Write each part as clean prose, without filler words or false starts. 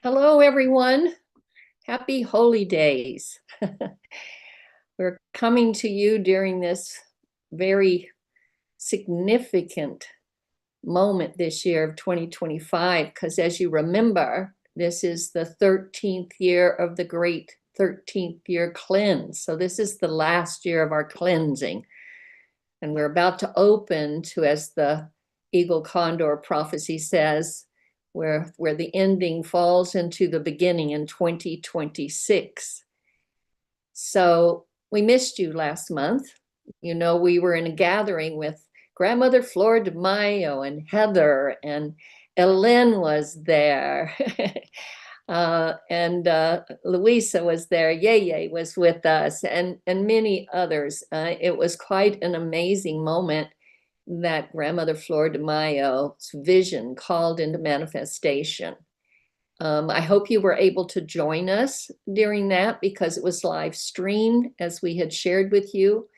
Hello, everyone. Happy Holy Days. We're coming to you during this very significant moment this year of 2025, because as you remember, this is the 13th year of the great 13th year cleanse. So this is the last year of our cleansing. And we're about to open to, as the Eagle Condor prophecy says, where the ending falls into the beginning in 2026. So we missed you last month. You know, we were in a gathering with grandmother Flordemayo and Heather, and Elin was there. And Louisa was there. Yeye was with us, and many others. It was quite an amazing moment that grandmother Flordemayo's vision called into manifestation. I hope you were able to join us during that because it was live streamed as we had shared with you.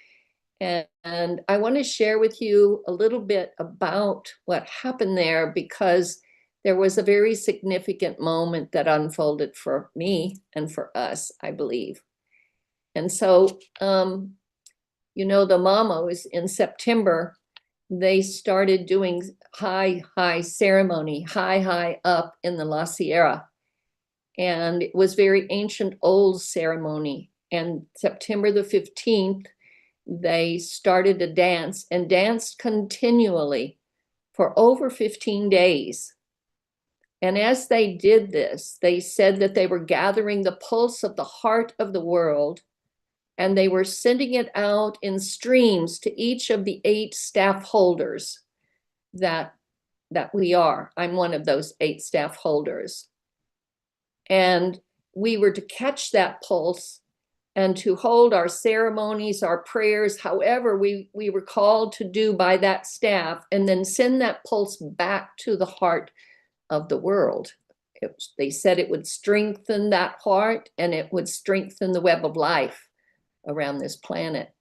And I want to share with you a little bit about what happened there because there was a very significant moment that unfolded for me and for us, I believe. And so, you know, the mamos in September, they started doing high ceremony, high up in the La Sierra. And it was very ancient old ceremony. And September the 15th, they started a dance and danced continually for over 15 days. And as they did this, they said that they were gathering the pulse of the heart of the world, and they were sending it out in streams to each of the 8 staff holders that we are. I'm one of those 8 staff holders. And we were to catch that pulse and to hold our ceremonies, our prayers, however we were called to do by that staff, and then send that pulse back to the heart of the world. They said it would strengthen that heart and it would strengthen the web of life around this planet.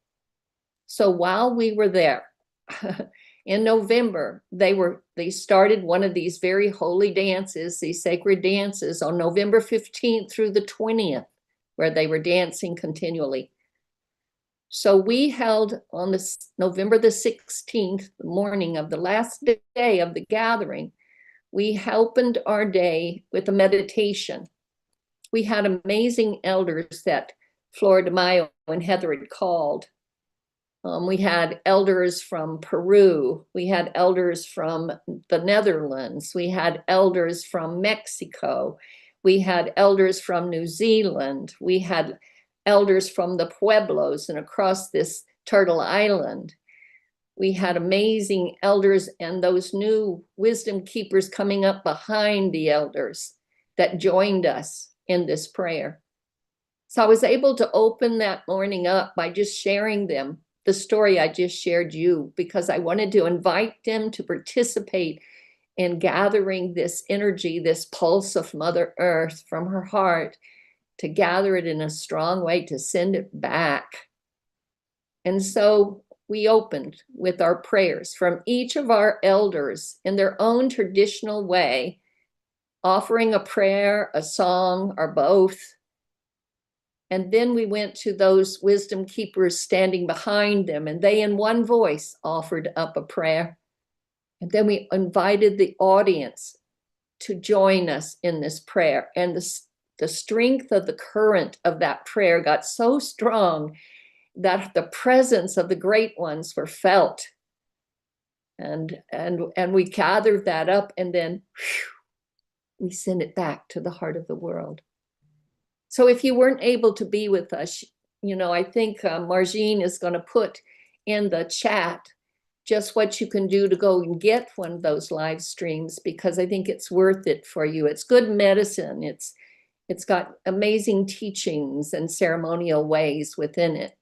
So while we were there in November, they started one of these very holy dances, these sacred dances, on November 15th through the 20th, where they were dancing continually. So we held on this November the 16th, the morning of the last day of the gathering, we opened our day with a meditation. We had amazing elders that Flordemayo and Heather had called. We had elders from Peru. We had elders from the Netherlands. We had elders from Mexico. We had elders from New Zealand. We had elders from the Pueblos and across this Turtle Island. We had amazing elders and those new wisdom keepers coming up behind the elders that joined us in this prayer. So I was able to open that morning up by just sharing them the story I just shared you, because I wanted to invite them to participate in gathering this energy, this pulse of Mother Earth from her heart, to gather it in a strong way, to send it back. And so we opened with our prayers from each of our elders in their own traditional way, offering a prayer, a song, or both. And then we went to those wisdom keepers standing behind them, and they in one voice offered up a prayer. And then we invited the audience to join us in this prayer. And the strength of the current of that prayer got so strong that the presence of the great ones were felt. And we gathered that up, and then we sent it back to the heart of the world. So if you weren't able to be with us, you know, I think Margine is going to put in the chat just what you can do to go and get one of those live streams, because I think it's worth it for you. It's good medicine. It's got amazing teachings and ceremonial ways within it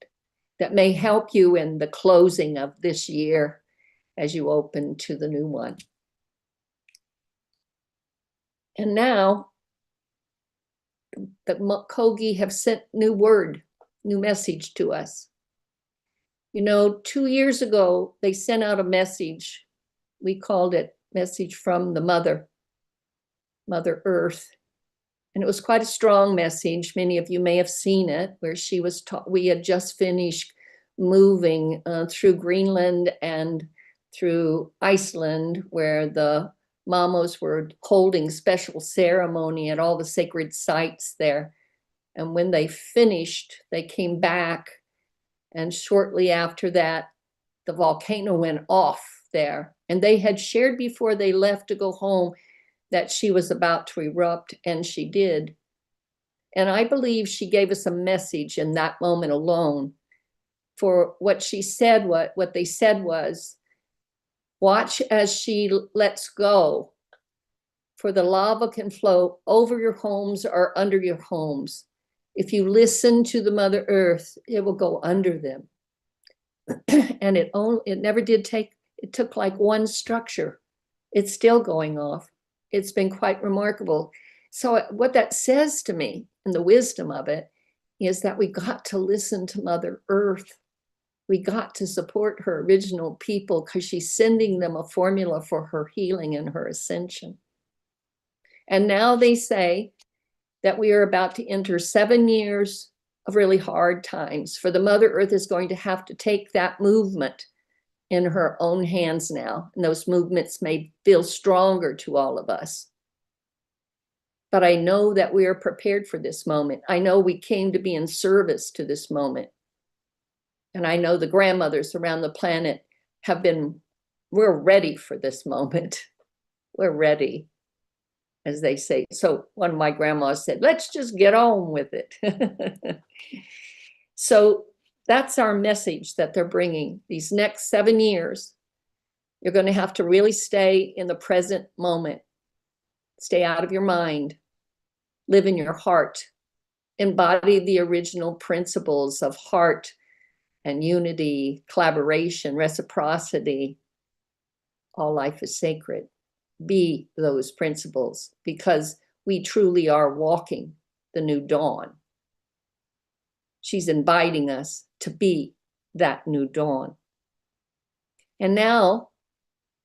that may help you in the closing of this year as you open to the new one. And now the Kogi have sent new message to us. You know, 2 years ago, they sent out a message. We called it Message from the Mother Earth. And it was quite a strong message. Many of you may have seen it, where she was we had just finished moving through Greenland and through Iceland, where the mamos were holding special ceremony at all the sacred sites there. And when they finished, they came back. And shortly after that, the volcano went off there. And they had shared before they left to go home that she was about to erupt, and she did. And I believe she gave us a message in that moment alone. For what she said, what they said was, watch as she lets go, for the lava can flow over your homes or under your homes. If you listen to the Mother Earth, it will go under them. And it never did take, it took like one structure. It's still going off. It's been quite remarkable. So what that says to me, and the wisdom of it, is that we got to listen to Mother Earth. We got to support her original people, because she's sending them a formula for her healing and her ascension. And now they say that we are about to enter 7 years of really hard times, for the Mother Earth is going to have to take that movement in her own hands now. And those movements may feel stronger to all of us. But I know that we are prepared for this moment. I know we came to be in service to this moment. And I know the grandmothers around the planet we're ready for this moment. We're ready, as they say. So one of my grandmas said, let's just get on with it. So that's our message that they're bringing. These next 7 years, you're going to have to really stay in the present moment. Stay out of your mind. Live in your heart. Embody the original principles of heart and unity, collaboration, reciprocity. All life is sacred. Be those principles, because we truly are walking the new dawn. She's inviting us to be that new dawn. And now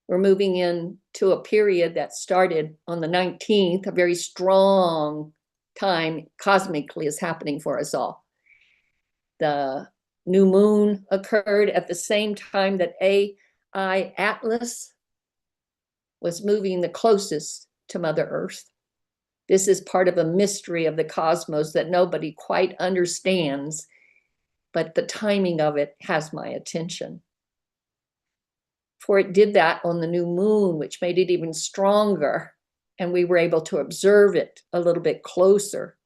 we're moving into a period that started on the 19th, a very strong time cosmically is happening for us all. The new moon occurred at the same time that AI Atlas was moving the closest to Mother Earth. This is part of a mystery of the cosmos that nobody quite understands, but the timing of it has my attention. For it did that on the new moon, which made it even stronger, and we were able to observe it a little bit closer.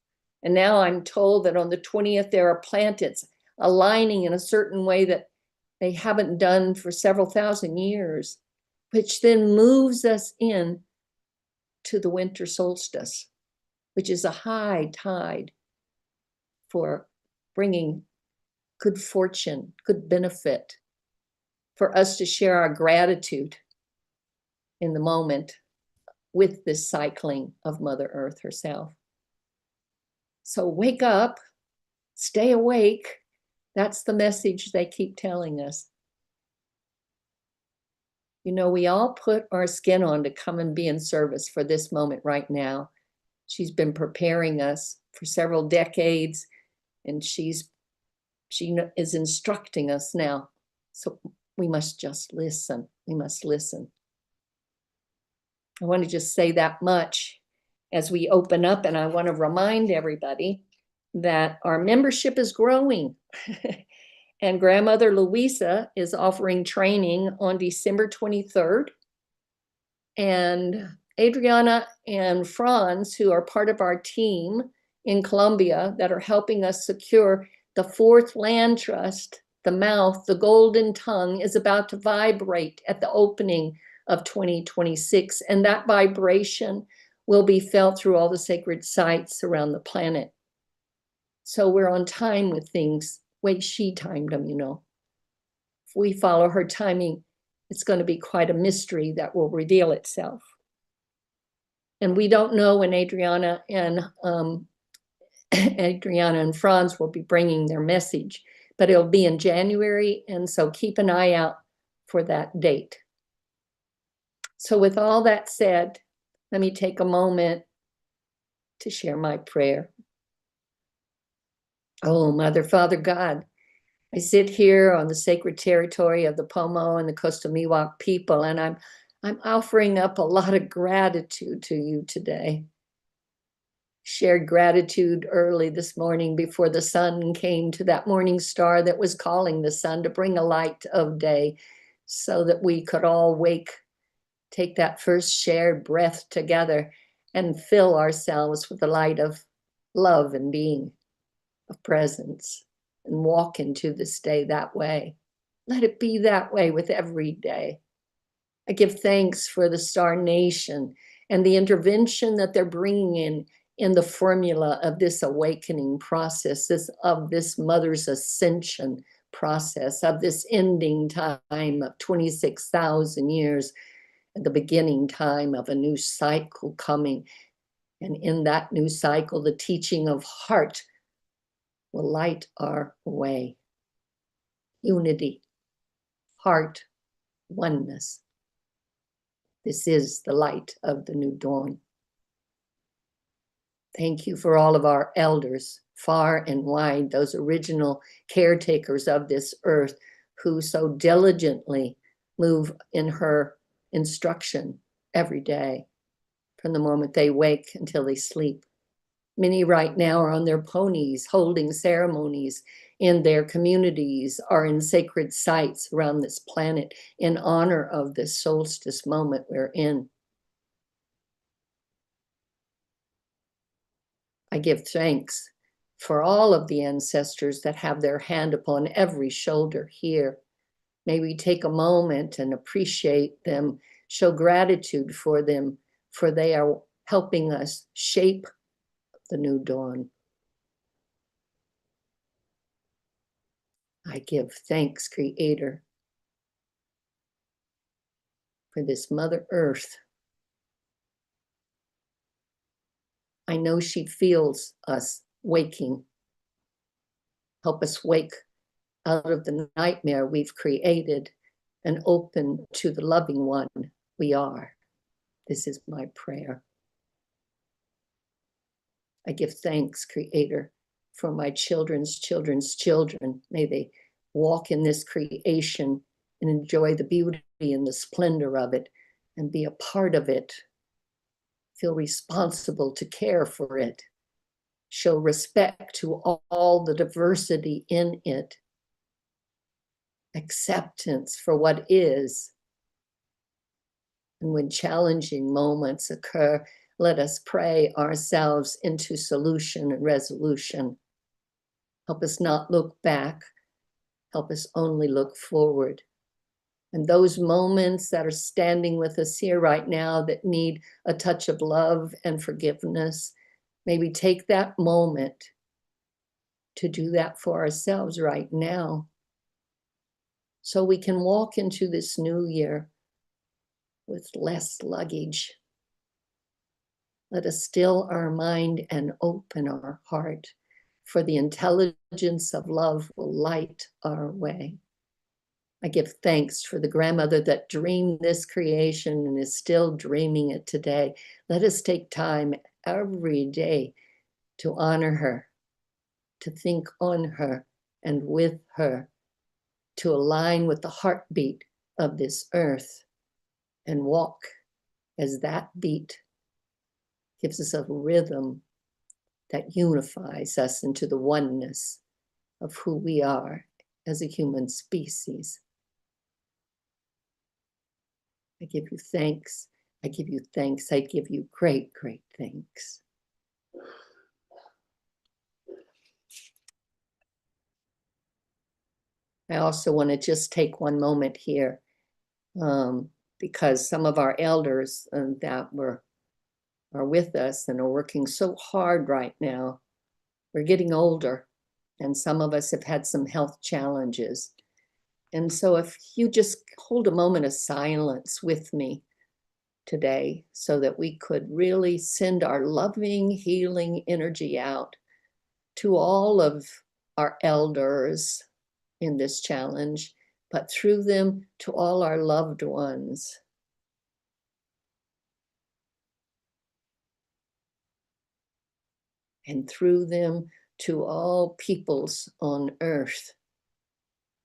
And now I'm told that on the 20th, there are planets aligning in a certain way that they haven't done for several thousand years, which then moves us in to the winter solstice, which is a high tide for bringing good fortune, good benefit, for us to share our gratitude in the moment with this cycling of Mother Earth herself. So wake up, stay awake. That's the message they keep telling us. You know, we all put our skin on to come and be in service for this moment right now. She's been preparing us for several decades, and she is instructing us now. So we must just listen. We must listen. I want to just say that much as we open up, and I want to remind everybody that our membership is growing. And Grandmother Louisa is offering training on December 23rd. And Adriana and Franz, who are part of our team in Colombia that are helping us secure the 4th land trust, the mouth, the golden tongue, is about to vibrate at the opening of 2026. And that vibration will be felt through all the sacred sites around the planet. So we're on time with things. Way she timed them, you know. If we follow her timing, it's going to be quite a mystery that will reveal itself. And we don't know when Adriana and Franz will be bringing their message, but it'll be in January, and so keep an eye out for that date. So with all that said, let me take a moment to share my prayer. Oh, Mother, Father God, I sit here on the sacred territory of the Pomo and the Coastal Miwok people, and I'm offering up a lot of gratitude to you today. Shared gratitude early this morning before the sun came to that morning star that was calling the sun to bring a light of day so that we could all wake, take that first shared breath together and fill ourselves with the light of love and being, of presence, and walk into this day that way. Let it be that way with every day. I give thanks for the Star Nation and the intervention that they're bringing in the formula of this awakening process, of this mother's ascension process, of this ending time of 26,000 years, and the beginning time of a new cycle coming. And in that new cycle, the teaching of heart will light our way. Unity, heart, oneness. This is the light of the new dawn. Thank you for all of our elders, far and wide, those original caretakers of this earth who so diligently move in her instruction every day, from the moment they wake until they sleep. Many right now are on their ponies, holding ceremonies in their communities, are in sacred sites around this planet in honor of this solstice moment we're in. I give thanks for all of the ancestors that have their hand upon every shoulder here. May we take a moment and appreciate them, show gratitude for them, for they are helping us shape the new dawn. I give thanks, Creator, for this Mother Earth. I know she feels us waking. Help us wake out of the nightmare we've created and open to the loving one we are. This is my prayer. I give thanks, Creator, for my children's children's children. May they walk in this creation and enjoy the beauty and the splendor of it and be a part of it. Feel responsible to care for it. Show respect to all the diversity in it. Acceptance for what is. And when challenging moments occur, let us pray ourselves into solution and resolution. Help us not look back. Help us only look forward. And those moments that are standing with us here right now that need a touch of love and forgiveness, may we take that moment to do that for ourselves right now, so we can walk into this new year with less luggage. Let us still our mind and open our heart, for the intelligence of love will light our way. I give thanks for the grandmother that dreamed this creation and is still dreaming it today. Let us take time every day to honor her, to think on her and with her, to align with the heartbeat of this earth and walk as that beat gives us a rhythm that unifies us into the oneness of who we are as a human species. I give you thanks. I give you thanks. I give you great, great thanks. I also want to just take one moment here because some of our elders that are with us and are working so hard right now. We're getting older, and some of us have had some health challenges. And so if you just hold a moment of silence with me today so that we could really send our loving, healing energy out to all of our elders in this challenge, but through them to all our loved ones. and through them to all peoples on earth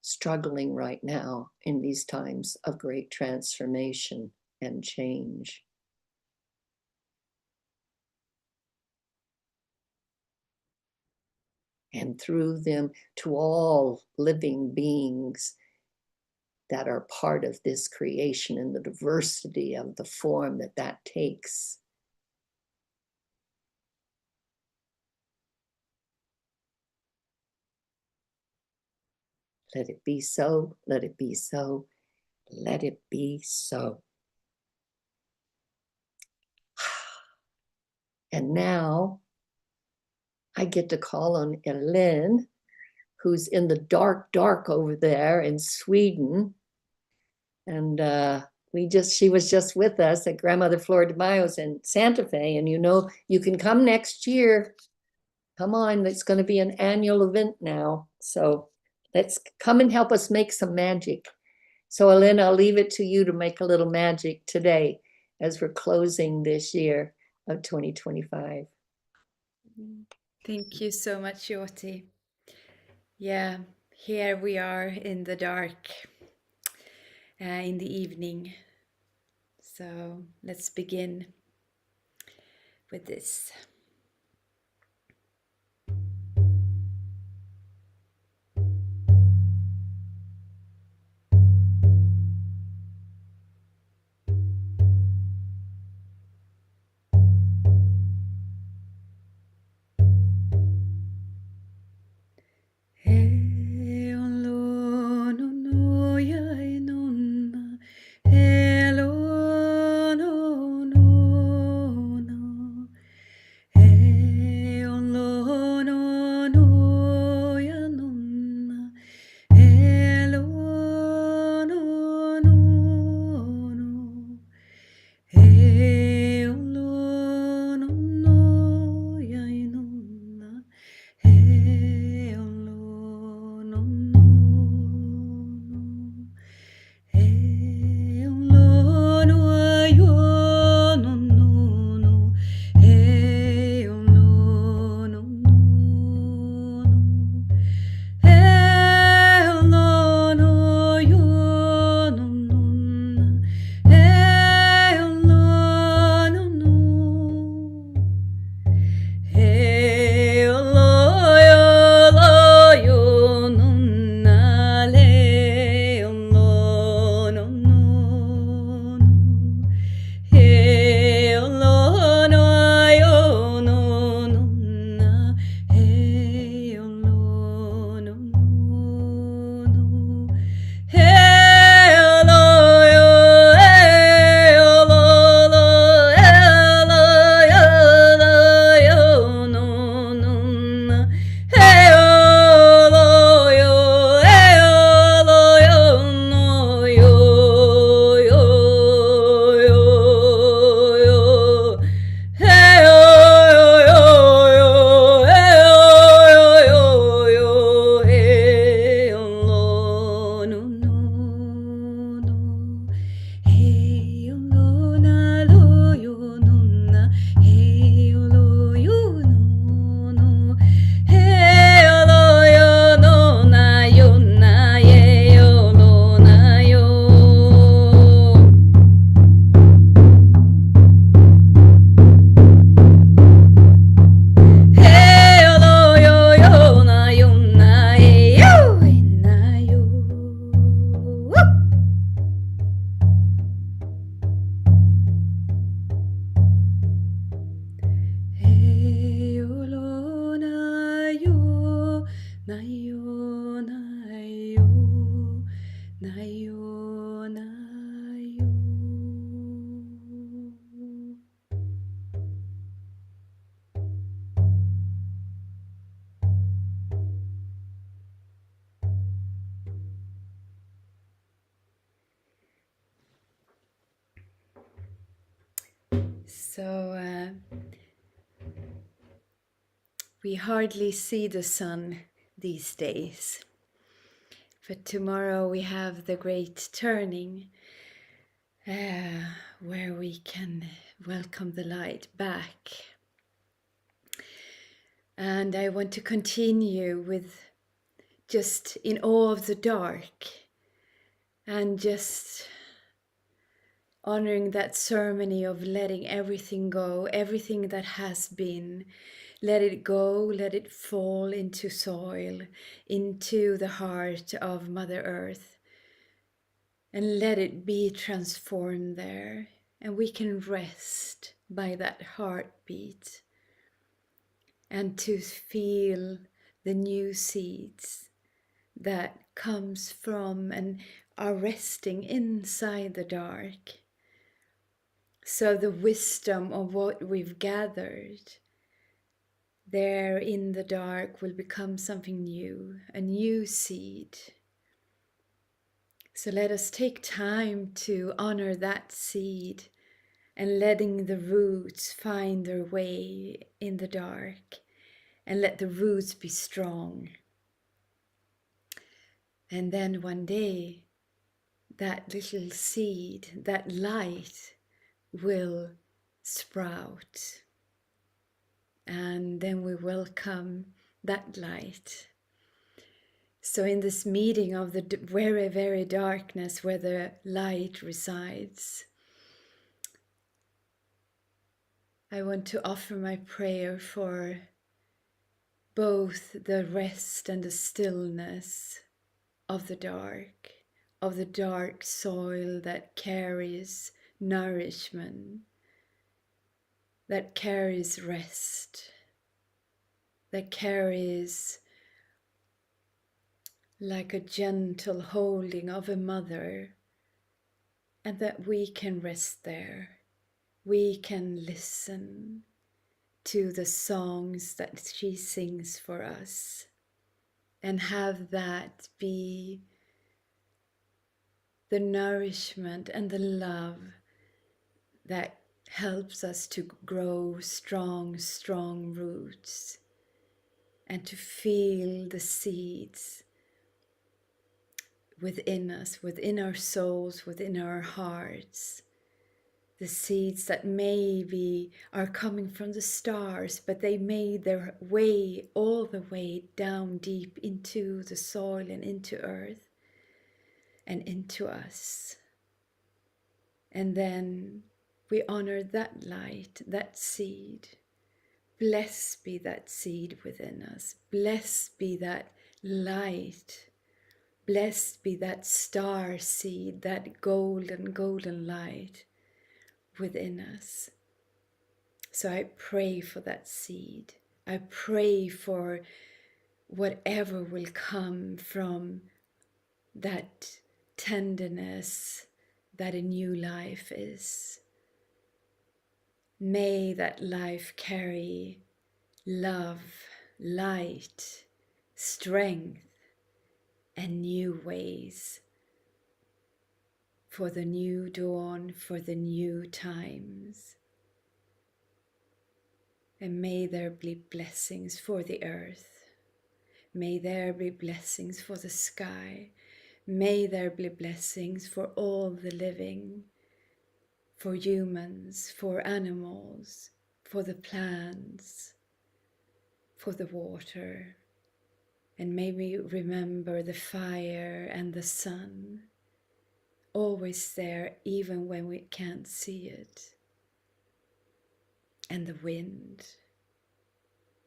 struggling right now in these times of great transformation and change. And through them to all living beings that are part of this creation and the diversity of the form that that takes. Let it be so, let it be so, let it be so. And now I get to call on Elin, who's in the dark, dark over there in Sweden. And she was just with us at Grandmother Flordemayo's in Santa Fe. And you know, you can come next year. Come on, it's going to be an annual event now. So let's come and help us make some magic. So Elin, I'll leave it to you to make a little magic today as we're closing this year of 2025. Thank you so much, Jyoti. Yeah, here we are in the dark, in the evening. So let's begin with this. So we hardly see the sun these days. But tomorrow we have the great turning where we can welcome the light back. And I want to continue with just in awe of the dark and just honoring that ceremony of letting everything go, everything that has been. Let it go, let it fall into soil, into the heart of Mother Earth, and let it be transformed there. And we can rest by that heartbeat and to feel the new seeds that comes from and are resting inside the dark. So the wisdom of what we've gathered there in the dark will become something new, a new seed. So let us take time to honor that seed and letting the roots find their way in the dark, and let the roots be strong. And then one day, that little seed, that light will sprout. And then we welcome that light. So in this meeting of the very, very darkness where the light resides, I want to offer my prayer for both the rest and the stillness of the dark soil that carries nourishment, that carries rest, that carries like a gentle holding of a mother, and that we can rest there. We can listen to the songs that she sings for us and have that be the nourishment and the love that helps us to grow strong, strong roots and to feel the seeds within us, within our souls, within our hearts. The seeds that maybe are coming from the stars, but they made their way all the way down deep into the soil and into earth and into us. And then we honor that light, that seed. Blessed be that seed within us. Blessed be that light. Blessed be that star seed, that golden light within us. So I pray for that seed. I pray for whatever will come from that tenderness that a new life is. May that life carry love, light, strength, and new ways for the new dawn, for the new times. And may there be blessings for the earth. May there be blessings for the sky. May there be blessings for all the living, for humans, for animals, for the plants, for the water. And may we remember the fire and the sun, always there even when we can't see it. And the wind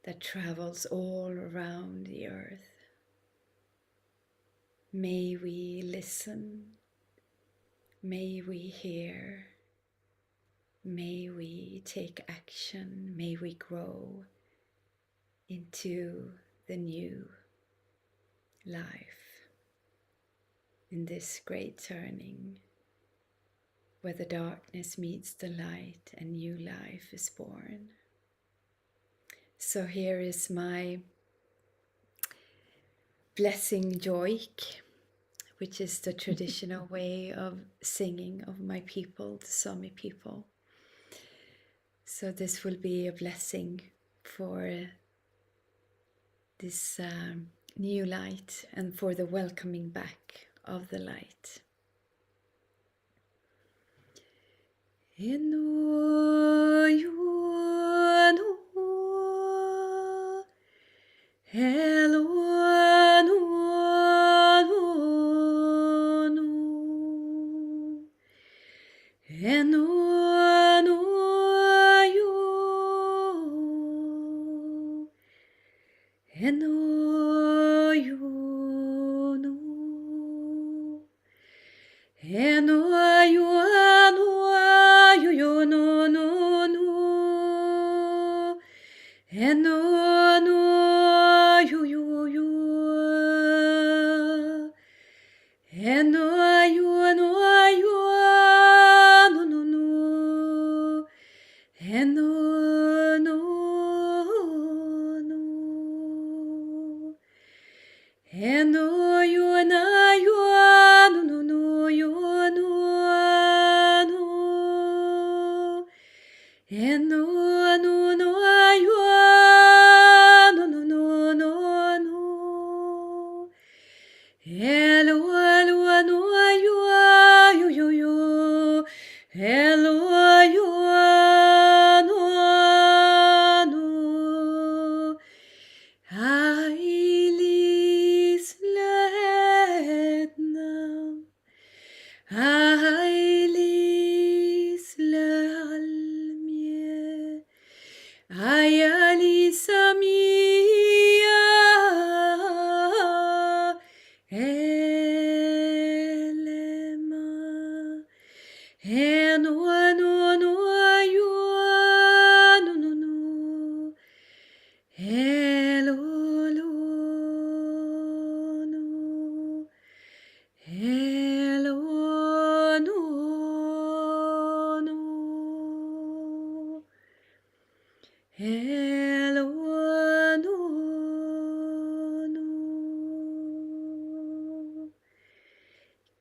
that travels all around the earth. May we listen, may we hear, may we take action, may we grow into the new life in this great turning where the darkness meets the light and new life is born. So here is my blessing joik, which is the traditional way of singing of my people, the Sámi people. So this will be a blessing for this new light and for the welcoming back of the light.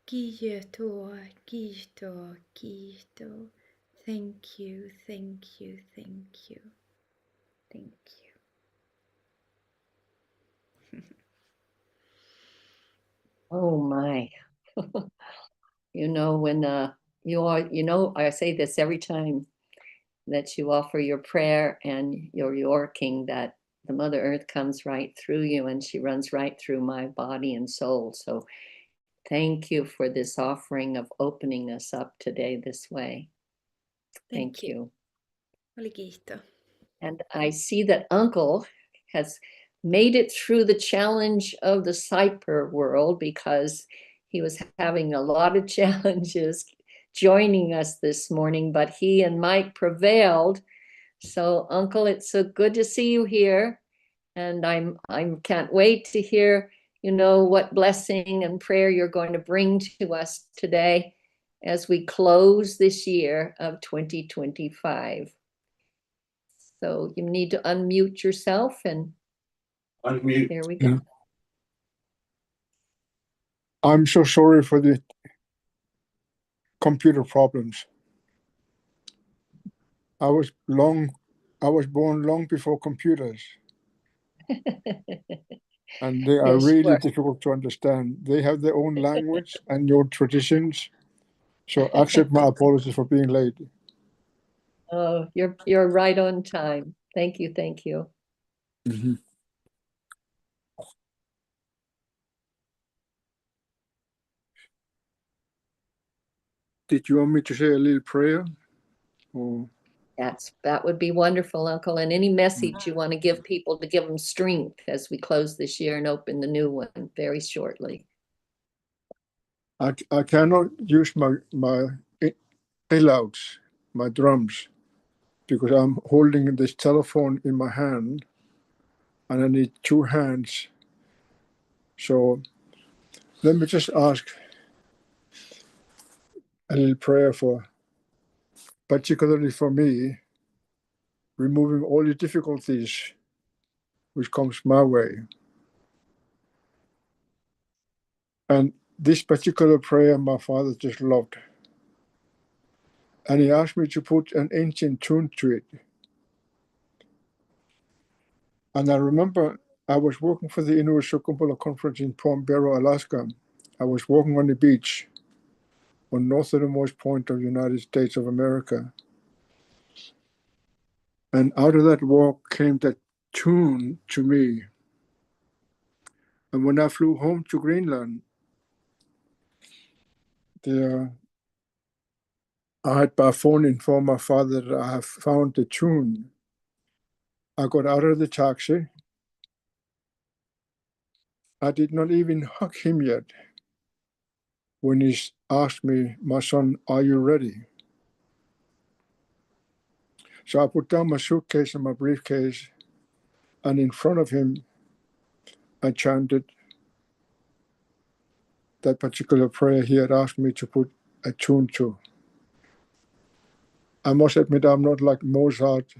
Kiitos, kiitos, kiitos. Thank you, thank you, thank you, thank you. Oh my. You know, when you are, you know, I say this every time that you offer your prayer and your Yorking, that the Mother Earth comes right through you and she runs right through my body and soul. So thank you for this offering of opening us up today this way. Thank you. Oli kiitos. And I see that Uncle has made it through the challenge of the cyber world because he was having a lot of challenges joining us this morning, but he and Mike prevailed. So Uncle, it's so good to see you here. And I can't wait to hear, you know, what blessing and prayer you're going to bring to us today as we close this year of 2025. So you need to unmute yourself and Unmute. there we go. I'm so sorry for the computer problems. I was born long before computers, and they are Yes, really sure. difficult to understand. They have their own language and your traditions. So accept my apologies for being late. Oh, you're right on time. Thank you, thank you. Mhm. Did you want me to say a little prayer? Or That would be wonderful, Uncle. And any message you want to give people to give them strength as we close this year and open the new one very shortly. I cannot use my louds, my drums, because I'm holding this telephone in my hand, and I need two hands. So let me just ask a little prayer for, particularly for me, removing all the difficulties which comes my way. And this particular prayer my father just loved. And he asked me to put an ancient tune to it. And I remember I was working for the Inuit Circumpolar Conference in Palm Barrow, Alaska. I was walking on the beach on northernmost point of the United States of America. And out of that walk came that tune to me. And when I flew home to Greenland, the I had by phone informed my father that I have found the tune. I got out of the taxi. I did not even hug him yet when he asked me, "My son, are you ready?" So I put down my suitcase and my briefcase, and in front of him, I chanted that particular prayer he had asked me to put a tune to. I must admit, I'm not like Mozart,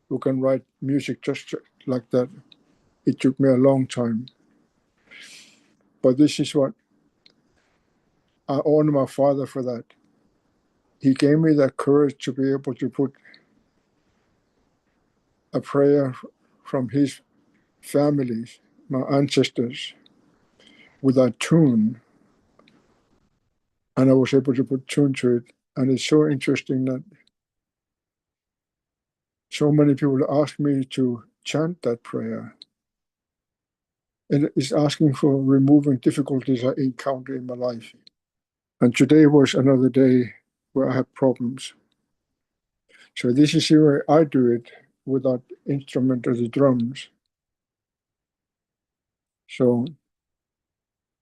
who can write music just like that. It took me a long time. But this is what I honor my father for that. He gave me that courage to be able to put a prayer from his family, my ancestors, with that tune. And I was able to put tune to it. And it's so interesting that so many people ask me to chant that prayer. And it's asking for removing difficulties I encounter in my life. And today was another day where I had problems. So this is the way I do it without instrument or the drums. So,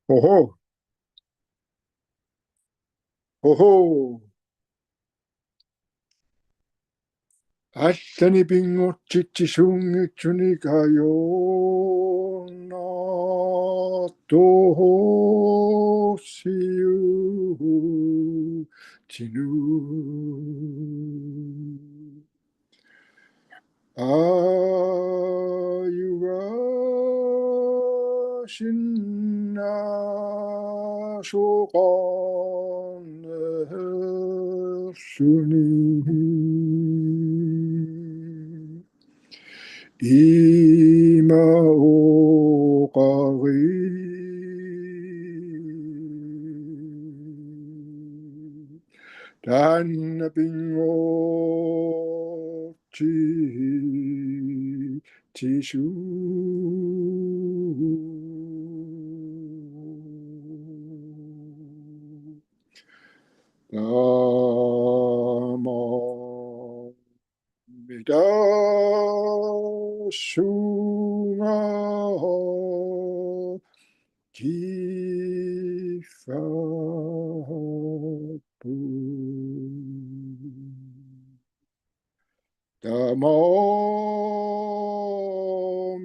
ho ho, ho ho. Attani bingot chichisungi chunikayo na toho siu chinu. Ayurashinna shokan suni ima okari dan bingo Tishu Namo Mida Sunga Kifatu Damo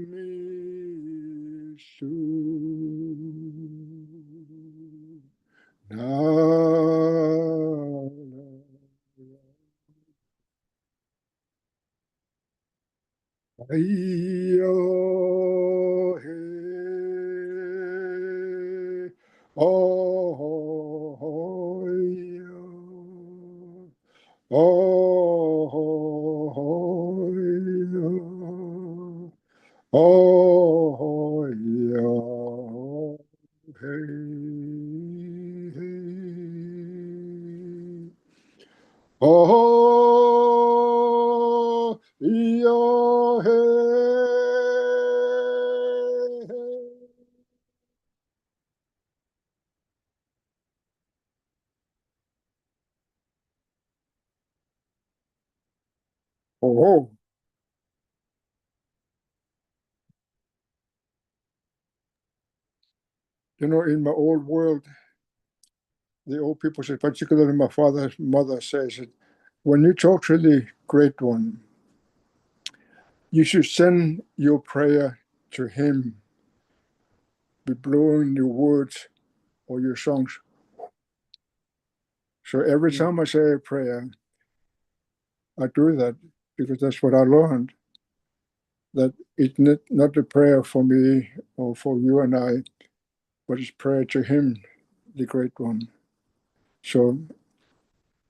Misu Na Ayo He Oh Oh Oh, yeah, hey, hey. Oh, yeah, hey, hey. Oh, you know, in my old world, the old people say, particularly my father's mother says it, when you talk to the Great One, you should send your prayer to him, be blowing your words or your songs. So every time I say a prayer, I do that because that's what I learned, that it's not a prayer for me or for you and I, but it's prayer to him, the Great One. So,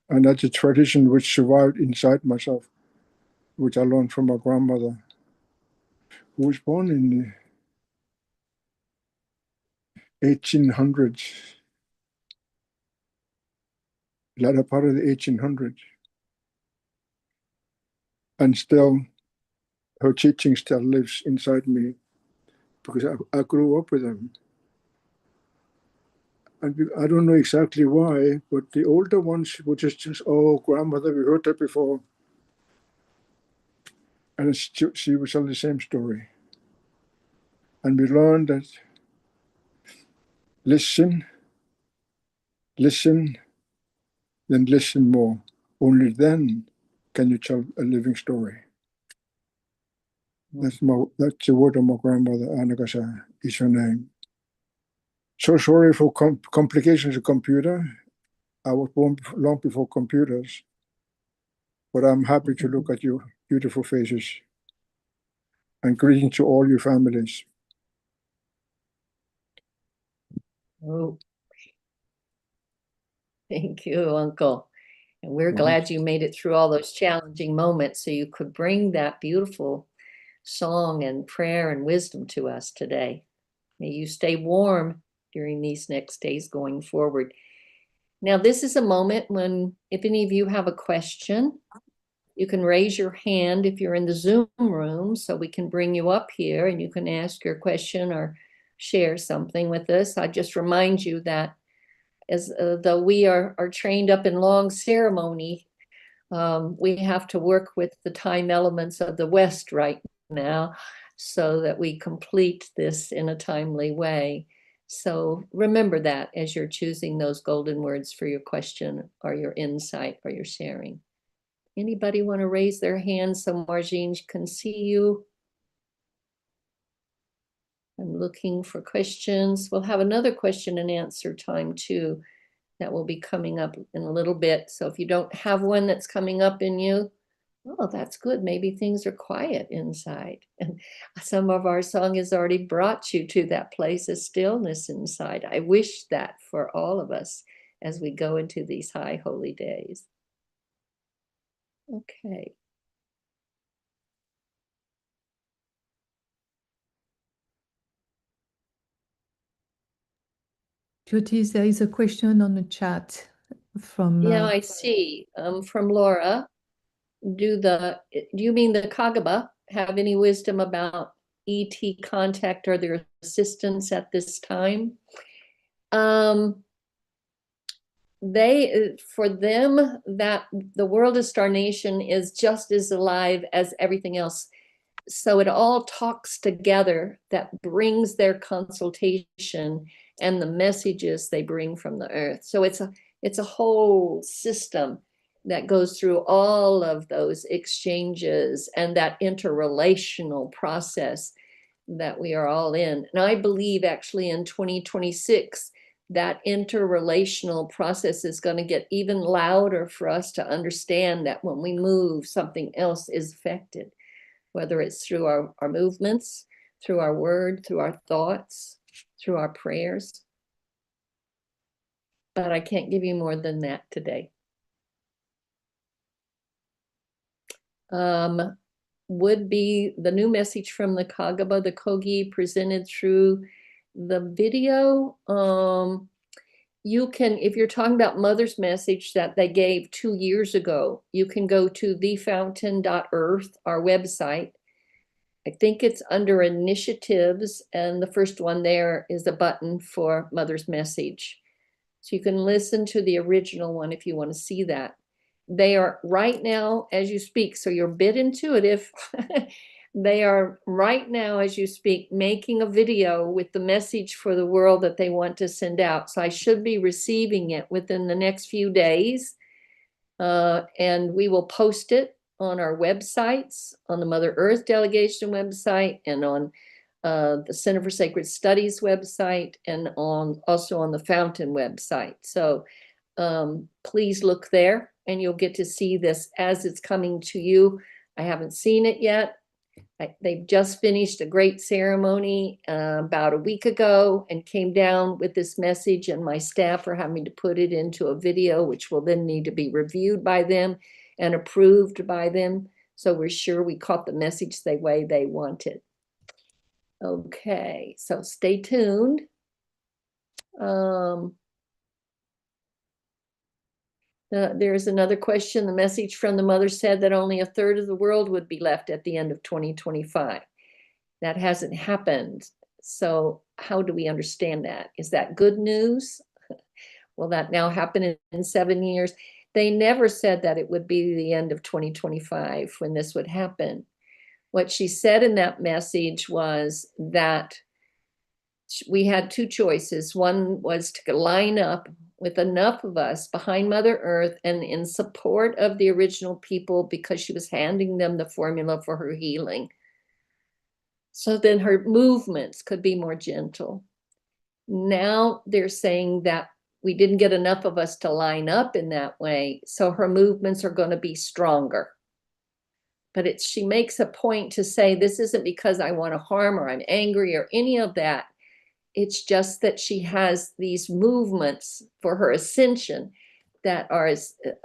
and that's a tradition which survived inside myself, which I learned from my grandmother, who was born in the 1800s, latter part of the 1800s. And still, her teaching still lives inside me because I grew up with them. I don't know exactly why, but the older ones would just, oh, grandmother, we heard that before. And she would tell the same story. And we learned that listen, listen, then listen more. Only then can you tell a living story. That's the word of my grandmother, Angaangaq is her name. So sorry for complications of computer. I was born long before computers, but I'm happy to look at your beautiful faces. And greetings to all your families. Oh, thank you, Uncle. And we're glad you made it through all those challenging moments so you could bring that beautiful song and prayer and wisdom to us today. May you stay warm during these next days going forward. Now, this is a moment when, if any of you have a question, you can raise your hand if you're in the Zoom room so we can bring you up here and you can ask your question or share something with us. I just remind you that as though we are trained up in long ceremony, we have to work with the time elements of the West right now so that we complete this in a timely way. So remember that as you're choosing those golden words for your question or your insight or your sharing. Anybody want to raise their hand so Margine can see you? I'm looking for questions. We'll have another question and answer time too that will be coming up in a little bit. So if you don't have one that's coming up in you, oh, that's good. Maybe things are quiet inside. And some of our song has already brought you to that place of stillness inside. I wish that for all of us as we go into these high holy days. Okay. Jyoti, there is a question on the chat from... Yeah, I see. From Laura. Do you mean the Kagaba have any wisdom about ET contact or their assistance at this time? For them, that the world of Star Nation is just as alive as everything else. So it all talks together that brings their consultation and the messages they bring from the earth. So it's a whole system that goes through all of those exchanges and that interrelational process that we are all in. And I believe actually in 2026, that interrelational process is going to get even louder for us to understand that when we move, something else is affected, whether it's through our movements, through our word, through our thoughts, through our prayers. But I can't give you more than that today. Would be the new message from the Kagaba, the Kogi, presented through the video. You can, if you're talking about Mother's message that they gave 2 years ago, you can go to thefountain.earth, our website. I think it's under initiatives, and the first one there is a button for Mother's message. So you can listen to the original one if you want to see that. They are right now as you speak, so you're a bit intuitive. They are right now as you speak making a video with the message for the world that they want to send out. So I should be receiving it within the next few days. And we will post it on our websites, on the Mother Earth Delegation website, and on the Center for Sacred Studies website, and also on the Fountain website. So please look there and you'll get to see this as it's coming to you. I haven't seen it yet. They've just finished a great ceremony about a week ago and came down with this message, and my staff are having to put it into a video, which will then need to be reviewed by them and approved by them. So we're sure we caught the message the way they wanted. Okay, so stay tuned. There's another question. The message from the mother said that only a third of the world would be left at the end of 2025. That hasn't happened. So how do we understand that? Is that good news? Will that now happen in 7 years? They never said that it would be the end of 2025 when this would happen. What she said in that message was that we had two choices. One was to line up with enough of us behind Mother Earth and in support of the original people, because she was handing them the formula for her healing. So then her movements could be more gentle. Now they're saying that we didn't get enough of us to line up in that way, so her movements are going to be stronger. But she makes a point to say, this isn't because I want to harm or I'm angry or any of that. It's just that she has these movements for her ascension that are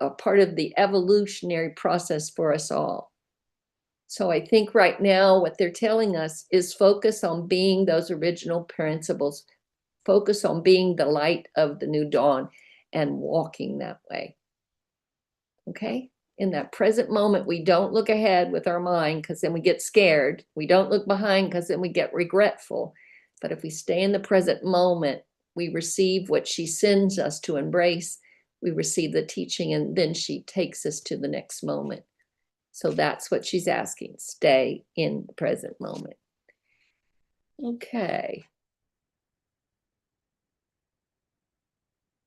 a part of the evolutionary process for us all. So I think right now what they're telling us is focus on being those original principles, focus on being the light of the new dawn and walking that way. Okay? In that present moment, we don't look ahead with our mind because then we get scared. We don't look behind because then we get regretful. But if we stay in the present moment, we receive what she sends us to embrace. We receive the teaching, and then she takes us to the next moment. So that's what she's asking. Stay in the present moment. Okay.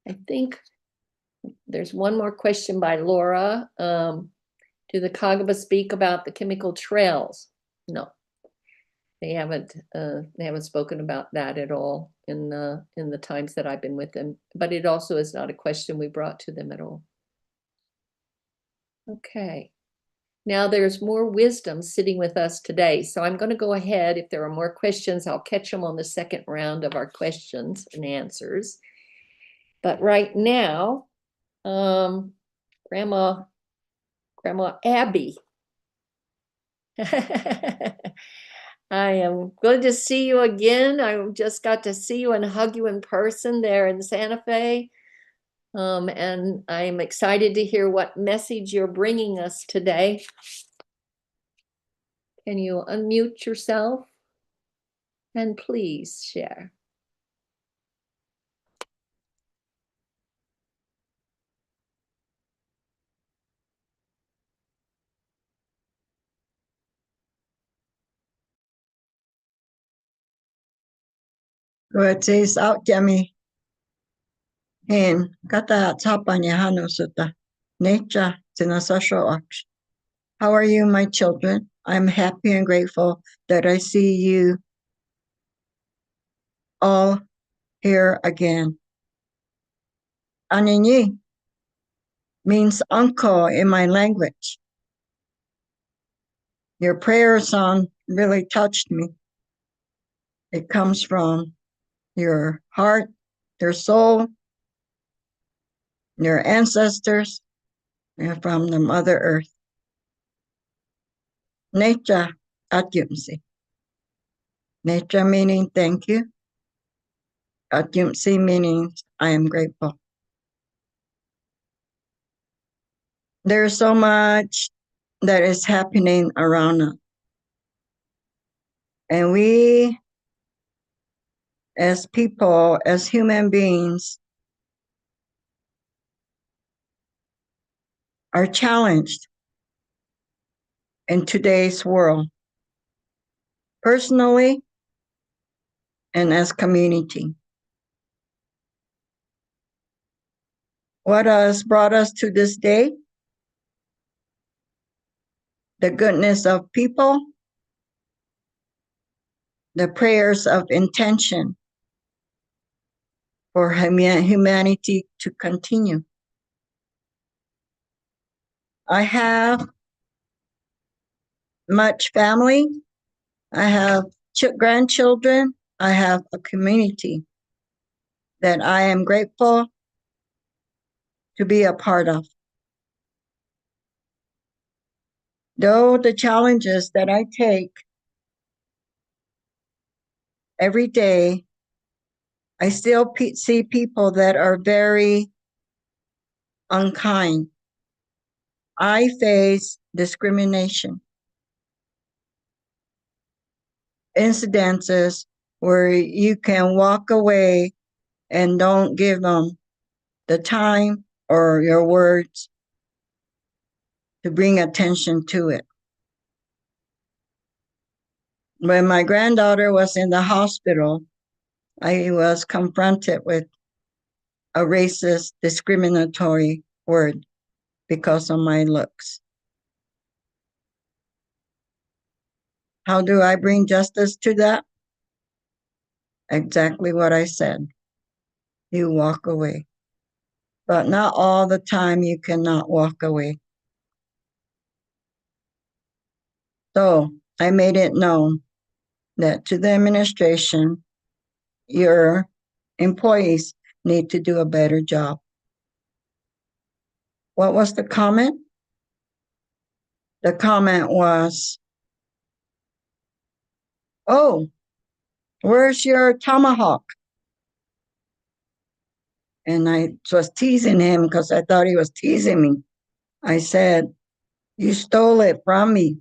I think there's one more question by Laura. Do the Kagaba speak about the chemical trails? No, they haven't spoken about that at all in the times that I've been with them. But it also is not a question we brought to them at all. Okay. Now there's more wisdom sitting with us today. So I'm going to go ahead. If there are more questions, I'll catch them on the second round of our questions and answers. But right now, Grandma Abby. I am good to see you again. I just got to see you and hug you in person there in Santa Fe. And I'm excited to hear what message you're bringing us today. Can you unmute yourself? And please share. Ruotsissa autjami hen kata tapanya hanusuta necha tinasashoach. How are you, my children? I'm happy and grateful that I see you all here again. Anini means uncle in my language. Your prayer song really touched me. It comes from your heart, your soul, your ancestors, and from the Mother Earth. Nature atyumsi. Nature meaning thank you. Atyumsi meaning I am grateful. There's so much that is happening around us. And we, as people, as human beings, are challenged in today's world, personally and as community. What has brought us to this day? The goodness of people, the prayers of intention for humanity to continue. I have much family. I have grandchildren. I have a community that I am grateful to be a part of. Though the challenges that I take every day, I still see people that are very unkind. I face discrimination, incidences where you can walk away and don't give them the time or your words to bring attention to it. When my granddaughter was in the hospital, I was confronted with a racist, discriminatory word because of my looks. How do I bring justice to that? Exactly what I said. You walk away. But not all the time you cannot walk away. So I made it known that to the administration, your employees need to do a better job. What was the comment? The comment was, oh, where's your tomahawk? And I was teasing him because I thought he was teasing me. I said, you stole it from me.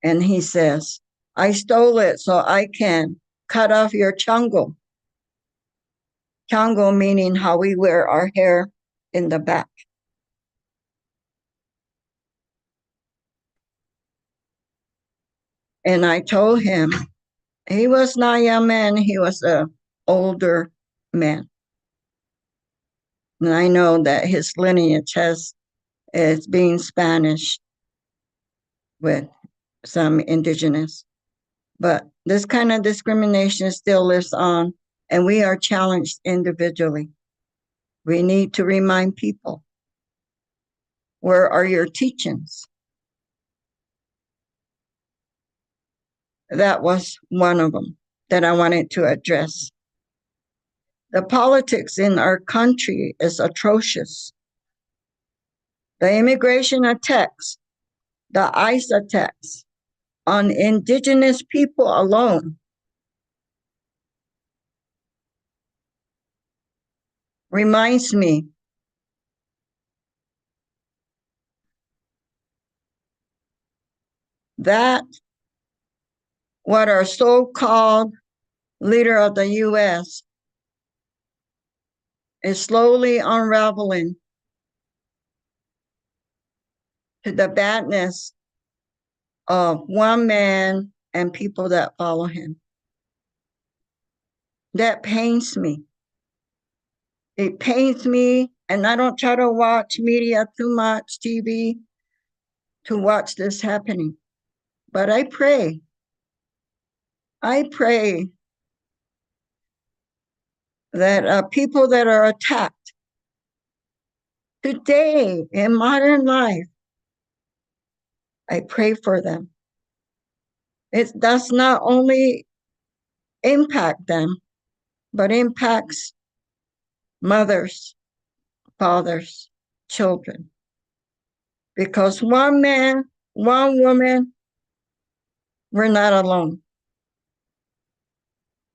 And he says, I stole it so I can cut off your chango. Chango meaning how we wear our hair in the back. And I told him, he was not a young man, he was an older man. And I know that his lineage is being Spanish with some indigenous. But this kind of discrimination still lives on, and we are challenged individually. We need to remind people, where are your teachings? That was one of them that I wanted to address. The politics in our country is atrocious. The immigration attacks, the ICE attacks on indigenous people alone reminds me that what our so-called leader of the US is slowly unraveling to the badness of one man and people that follow him. That pains me. It pains me, and I don't try to watch media too much, TV, to watch this happening. But I pray that people that are attacked today in modern life, I pray for them. It does not only impact them, but impacts mothers, fathers, children. Because one man, one woman, we're not alone.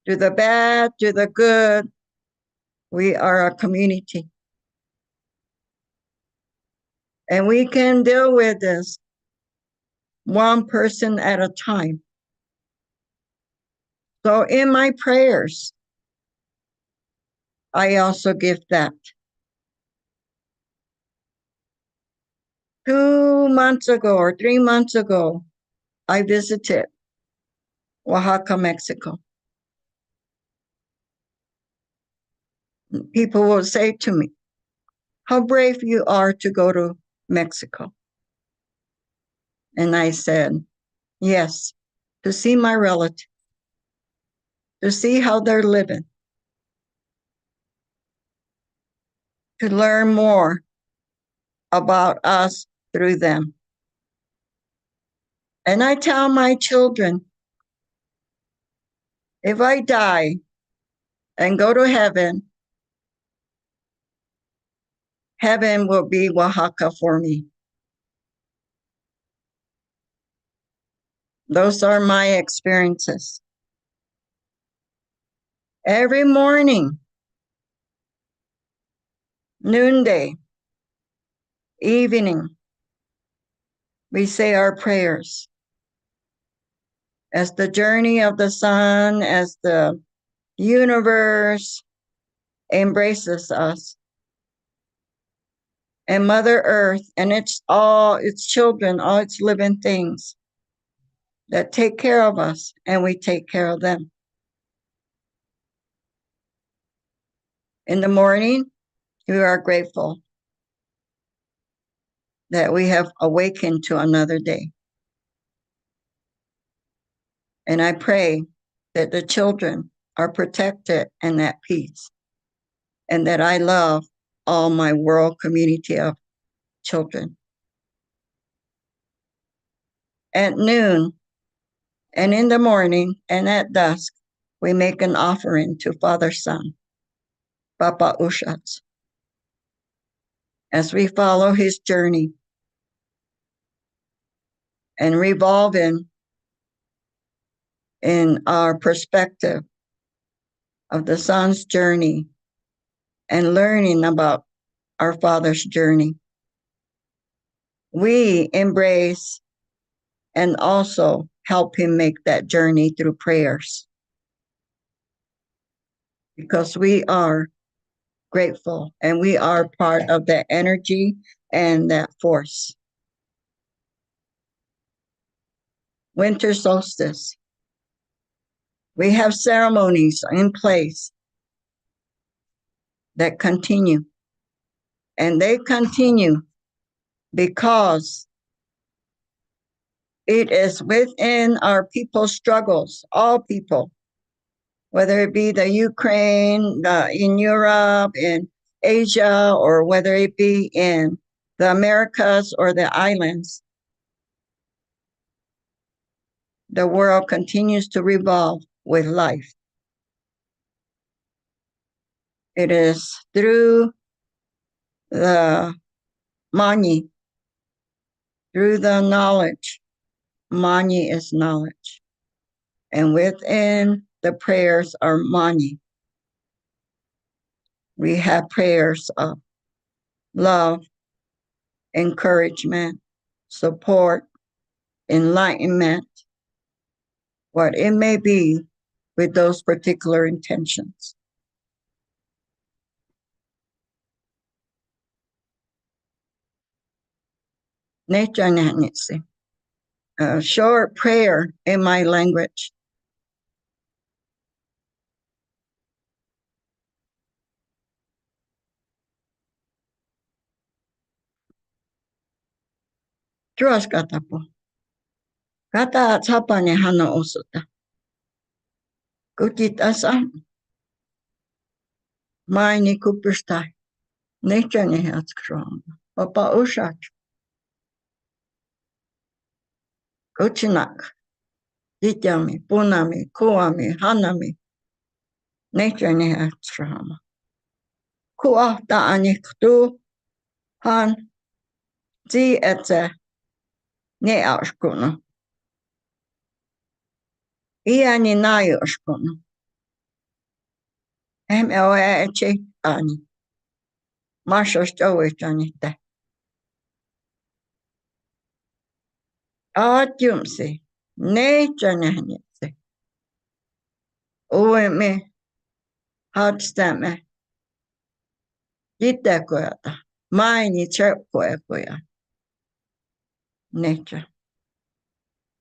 Do the bad, do the good, we are a community. And we can deal with this one person at a time. So in my prayers, I also give that. 2 months ago or 3 months ago, I visited Oaxaca, Mexico. People will say to me, how brave you are to go to Mexico. And I said, yes, to see my relatives, to see how they're living, to learn more about us through them. And I tell my children, if I die and go to heaven, heaven will be Oaxaca for me. Those are my experiences. Every morning, noonday, evening, we say our prayers. As the journey of the sun, as the universe embraces us. And Mother Earth and all its children, all its living things that take care of us, and we take care of them. In the morning, we are grateful that we have awakened to another day. And I pray that the children are protected and at peace, and that I love all my world community of children. At noon and in the morning and at dusk, we make an offering to Father Son, Papa Ushats, as we follow his journey and revolving in our perspective of the Son's journey and learning about our Father's journey. We embrace and also help him make that journey through prayers, because we are grateful and we are part of that energy and that force. Winter solstice. We have ceremonies in place that continue, and they continue because it is within our people's struggles, all people, whether it be the Ukraine, in Europe, in Asia, or whether it be in the Americas or the islands. The world continues to revolve with life. It is through the mani, through the knowledge. Mani is knowledge. And within the prayers are mani. We have prayers of love, encouragement, support, enlightenment, what it may be with those particular intentions. A short prayer in my language. Terus kata po. Kata Sápmi hana usuta. Kutit asam. Maini kupustai. Nature ni hatskrom. Papa ushak. Kuchinak. Dityami, punami, kuami, hanami. Nature ni hatskrom. Kuahta aniktu han. Zi etse. Ne ashkuno. Iani nayo ashkuno. Hem ewe eche ani. Marshals jowe chanite. Atyumsi. Ne chanyanite. Uwe me. Hadstemme. Jite koyata. Maini chep koya. Nature.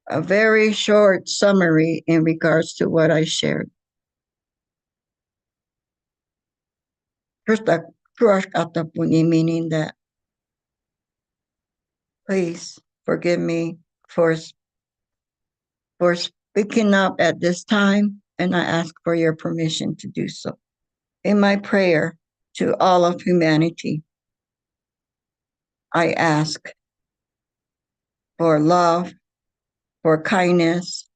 A very short summary in regards to what I shared. First, a crush atapuni, meaning that please forgive me for speaking up at this time, and I ask for your permission to do so. In my prayer to all of humanity, I ask for love, for kindness,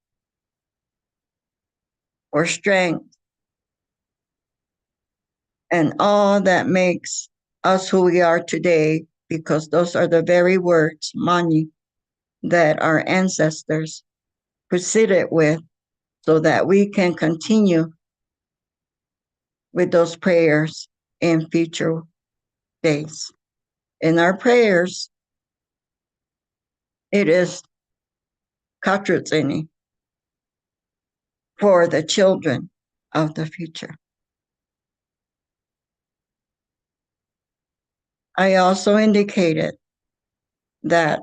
for strength, and all that makes us who we are today, because those are the very words, mani, that our ancestors proceeded with, so that we can continue with those prayers in future days. In our prayers, it is katrutsini for the children of the future. I also indicated that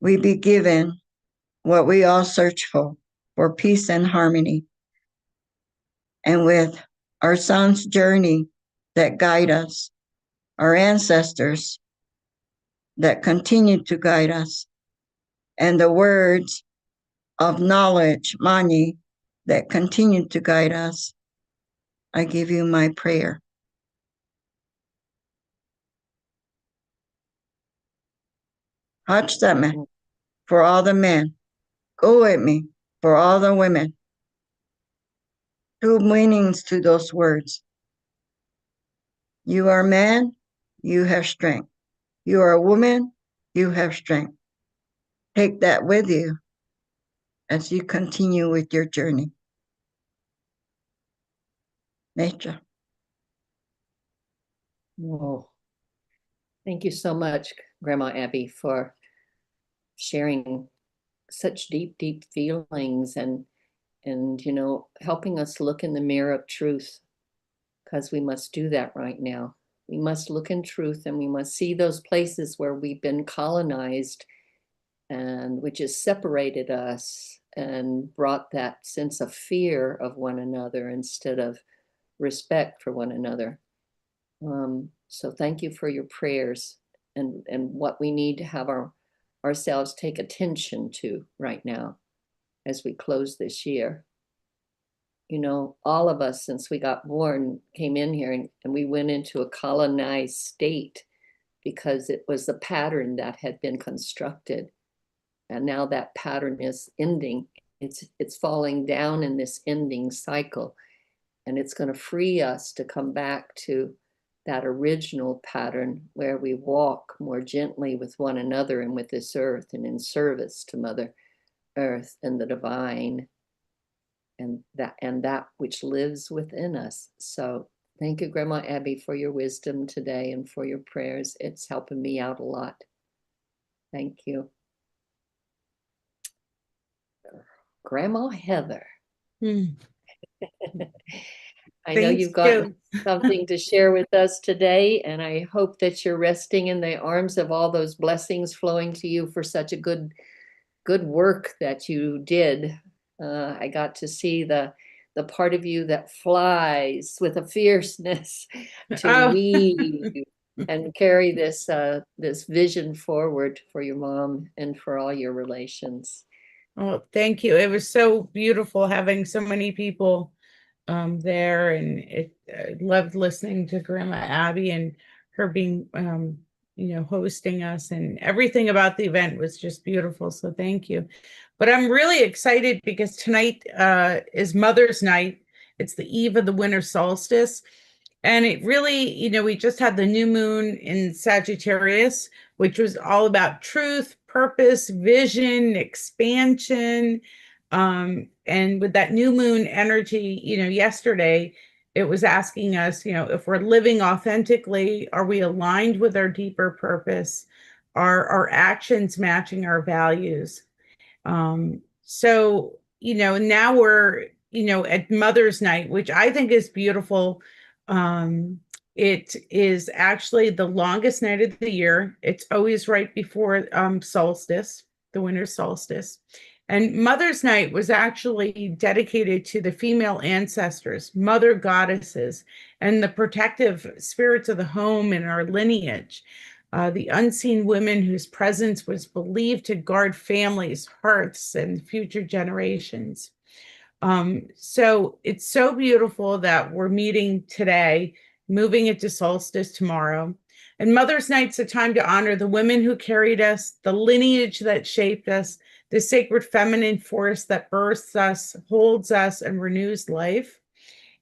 we be given what we all search for peace and harmony. And with our son's journey that guide us, our ancestors that continue to guide us, and the words of knowledge, Mani, that continue to guide us, I give you my prayer. Hachsame for all the men. Go with me for all the women. Two meanings to those words. You are a man, you have strength. You are a woman, you have strength. Take that with you as you continue with your journey. Nature. Oh, thank you so much, Grandma Abby, for sharing such deep, deep feelings and helping us look in the mirror of truth, because we must do that right now. We must look in truth, and we must see those places where we've been colonized and which has separated us and brought that sense of fear of one another instead of respect for one another. So thank you for your prayers and what we need to have ourselves take attention to right now as we close this year. All of us, since we got born, came in here and we went into a colonized state because it was the pattern that had been constructed. And now that pattern is ending. It's falling down in this ending cycle. And it's going to free us to come back to that original pattern where we walk more gently with one another and with this earth and in service to Mother Earth and the divine and that which lives within us. So thank you, Grandma Abby, for your wisdom today and for your prayers. It's helping me out a lot. Thank you. Grandma Heather. I know Thanks, you've got Joe. something to share with us today, and I hope that you're resting in the arms of all those blessings flowing to you for such a good work that you did. I got to see the part of you that flies with a fierceness to weave and carry this vision forward for your mom and for all your relations. Oh, thank you. It was so beautiful having so many people there, and I loved listening to Grandma Abby and her being, hosting us, and everything about the event was just beautiful. So thank you. But I'm really excited because tonight is Mother's Night. It's the eve of the winter solstice. And it really, we just had the new moon in Sagittarius, which was all about truth, purpose, vision, expansion. And with that new moon energy, yesterday, it was asking us, if we're living authentically, are we aligned with our deeper purpose? Are our actions matching our values? So, now we're, at Mother's Night, which I think is beautiful. It is actually the longest night of the year. It's always right before solstice, the winter solstice. And Mother's Night was actually dedicated to the female ancestors, mother goddesses, and the protective spirits of the home and our lineage. The unseen women whose presence was believed to guard families, hearths, and future generations. So it's so beautiful that we're meeting today, moving it to solstice tomorrow. And Mother's Night's a time to honor the women who carried us, the lineage that shaped us, the sacred feminine force that births us, holds us, and renews life.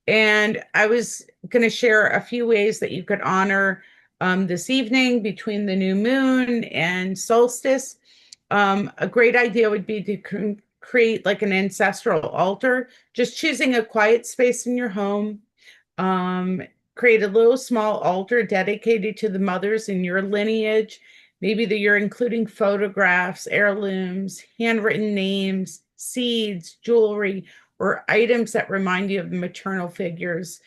And I was going to share a few ways that you could honor this evening between the new moon and solstice. A great idea would be to create like an ancestral altar, just choosing a quiet space in your home. Create a little small altar dedicated to the mothers in your lineage. Maybe that you're including photographs, heirlooms, handwritten names, seeds, jewelry, or items that remind you of the maternal figures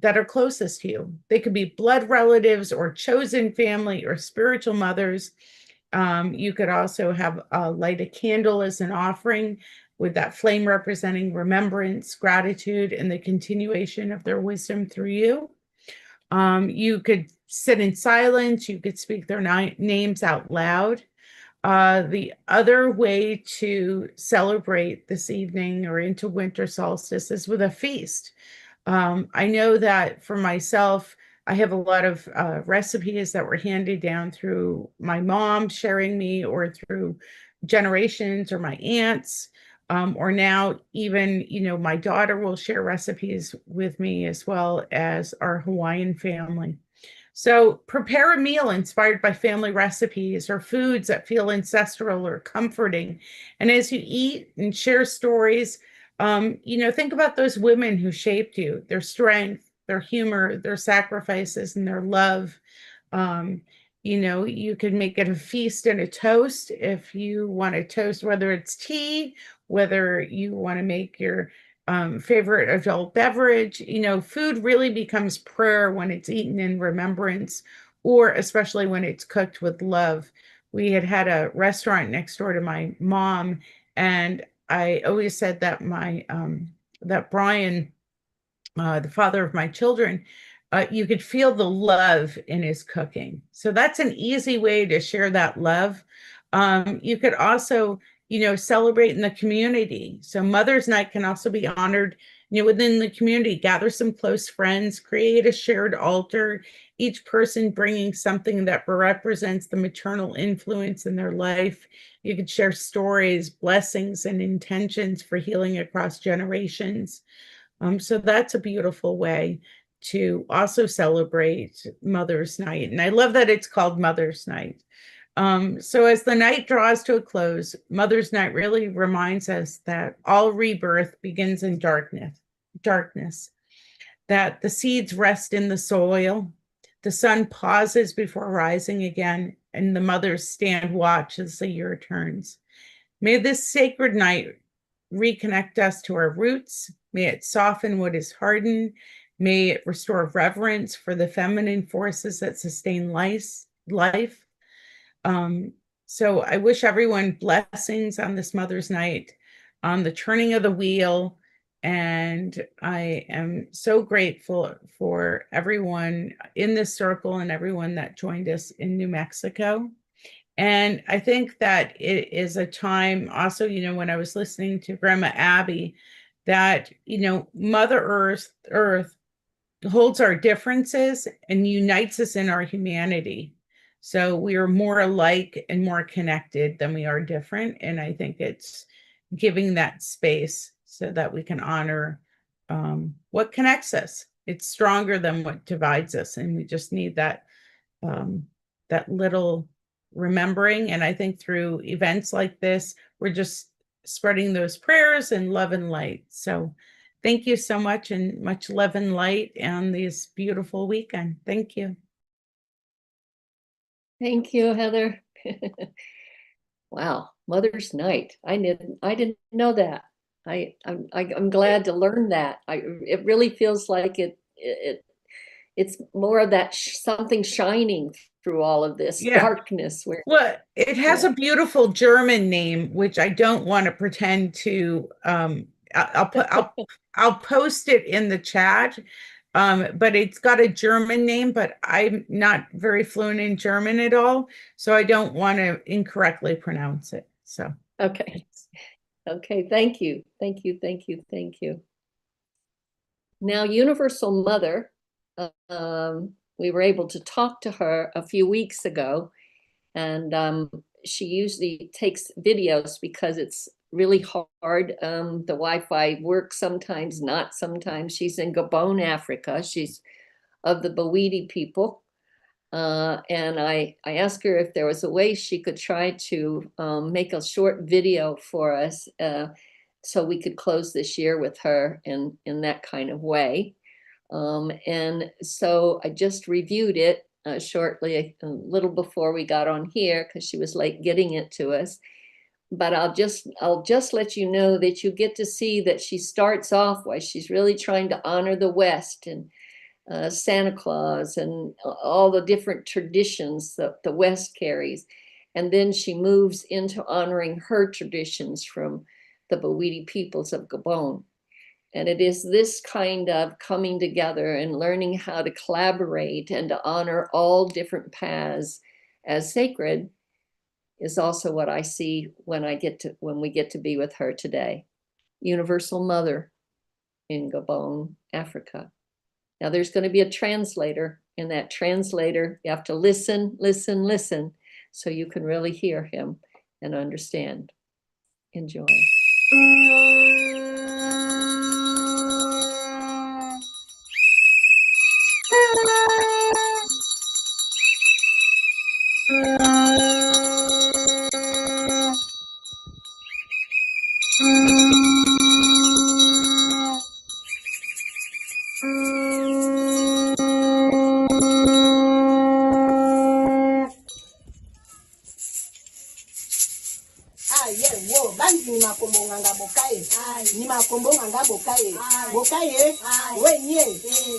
that are closest to you. They could be blood relatives or chosen family or spiritual mothers. You could also have light a candle as an offering, with that flame representing remembrance, gratitude, and the continuation of their wisdom through you. You could sit in silence. You could speak their names out loud. The other way to celebrate this evening or into winter solstice is with a feast. I know that for myself, I have a lot of recipes that were handed down through my mom sharing me, or through generations, or my aunts, or now even, my daughter will share recipes with me, as well as our Hawaiian family. So prepare a meal inspired by family recipes or foods that feel ancestral or comforting. And as you eat and share stories, think about those women who shaped you, their strength, their humor, their sacrifices, and their love. You could make it a feast and a toast if you want to toast, whether it's tea, whether you want to make your favorite adult beverage. Food really becomes prayer when it's eaten in remembrance, or especially when it's cooked with love. We had a restaurant next door to my mom, and I always said that that Brian, the father of my children, you could feel the love in his cooking. So that's an easy way to share that love. You could also, celebrate in the community. So Mother's Night can also be honored, within the community. Gather some close friends, create a shared altar, each person bringing something that represents the maternal influence in their life. You could share stories, blessings, and intentions for healing across generations. So that's a beautiful way to also celebrate Mother's Night. And I love that it's called Mother's Night. So as the night draws to a close, Mother's Night really reminds us that all rebirth begins in darkness, that the seeds rest in the soil, the sun pauses before rising again, and the mothers stand watch as the year turns. May this sacred night reconnect us to our roots. May it soften what is hardened. May it restore reverence for the feminine forces that sustain life. So I wish everyone blessings on this Mother's Night, on the turning of the wheel. And I am so grateful for everyone in this circle and everyone that joined us in New Mexico. And I think that it is a time also, when I was listening to Grandma Abby, that, Mother Earth holds our differences and unites us in our humanity. So we are more alike and more connected than we are different. And I think it's giving that space so that we can honor what connects us. It's stronger than what divides us. And we just need that little remembering. And I think through events like this, we're just spreading those prayers and love and light. So thank you so much, and much love and light on this beautiful weekend. Thank you. Thank you, Heather. Wow, Mother's Night. I didn't know that. I'm glad to learn that. It really feels like it's more of that something shining through all of this darkness. Well, it has a beautiful German name, which I don't want to pretend to. I'll post it in the chat. But it's got a German name, but I'm not very fluent in German at all, so I don't want to incorrectly pronounce it. So okay, thank you. Now, Universal Mother, we were able to talk to her a few weeks ago, and she usually takes videos because it's really hard. The Wi-Fi works sometimes, not sometimes. She's in Gabon, Africa. She's of the Bwiti people. And I asked her if there was a way she could try to make a short video for us so we could close this year with her in that kind of way. And so I just reviewed it shortly, a little before we got on here, because she was late getting it to us. But I'll just let you know that you get to see that she starts off why she's really trying to honor the West, and Santa Claus and all the different traditions that the West carries. And then she moves into honoring her traditions from the Bwiti peoples of Gabon. And it is this kind of coming together and learning how to collaborate and to honor all different paths as sacred is also what I see when we get to be with her today. Universal Mother in Gabon, Africa. Now there's going to be a translator, and that translator, you have to listen, listen, listen, so you can really hear him and understand. Enjoy.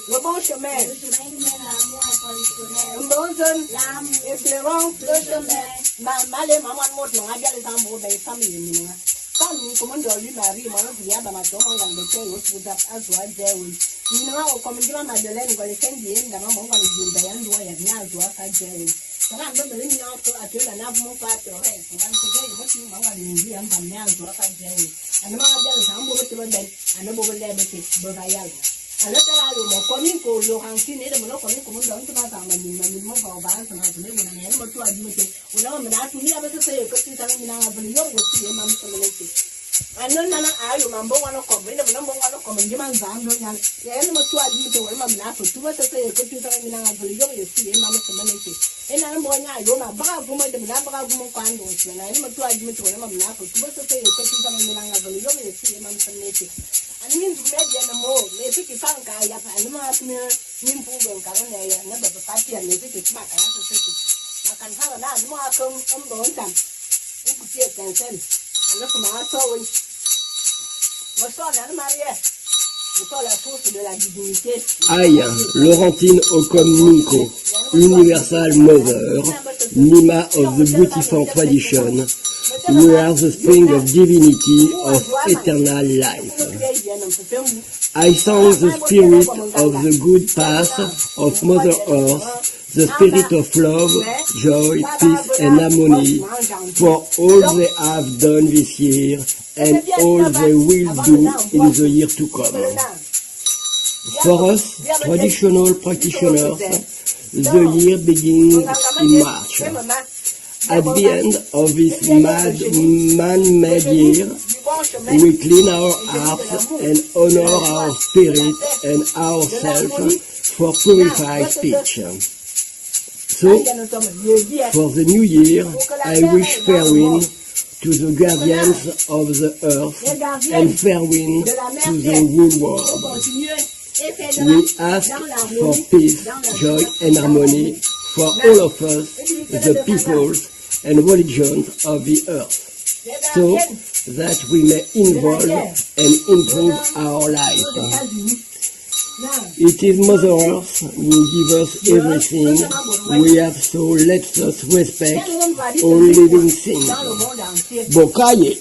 Le bon chemin. Éclairons le chemin. Malé, maman, moi, je m'en les amours, ben, famille, comme commando lui Marie, moi, je viens dans ma tombe, on va le faire, on se tape à soi, Jéhu. Nous avons comme dit Madeleine, on va les faire bien, dans mon va les dire, d'ailleurs, doit y avoir un doigt à Jéhu. Ça va, on va les mettre à tout, la nave, mon père, on va se dire, moi, je m'en va les dire, on va mettre un doigt à Jéhu. And the man is humble to the bed, and the bubble there, but I am. And let the coming for Lohankin, the Monopoly, come down to my family, and move our bands and I to live in an animal to admit it. Without me, I to never say, because it's a man of the young with the man community. And no, I remember one of them, the number one of them, Jiman Zandon, the animal to admit it, when I'm not to say, because it's a man of the young with the man community. And I'm going, I go my bar for my number of more candles, and I'm to admit when I'm not to say, because it's a man of the young with the man community. And means to make them more, they think it's Angaangaq, and the man Nimpu and Kalaallit, never the party, and they think it's back. I have to say it. I can have a lot more come on the one time. You could see it and send. And look at my story. My son and Maria. Aya, Laurentine Okom Universal Mother, Nima of the Beautiful Tradition, we are the spring of divinity of eternal life. I sound the spirit of the good path of Mother Earth, the spirit of love, joy, peace and harmony for all they have done this year and all they will do in the year to come. For us, traditional practitioners, the year begins in March. At the end of this man-made year, we clean our hearts and honor our spirit and ourselves for purified speech. So, for the new year, I wish fair wind to the guardians of the earth and fair wind to the whole world. We ask for peace, joy and harmony for all of us, the peoples and religions of the earth, so that we may involve and improve our life. It is Mother Earth who gives us everything we have, so let us respect all living things. Bokaye.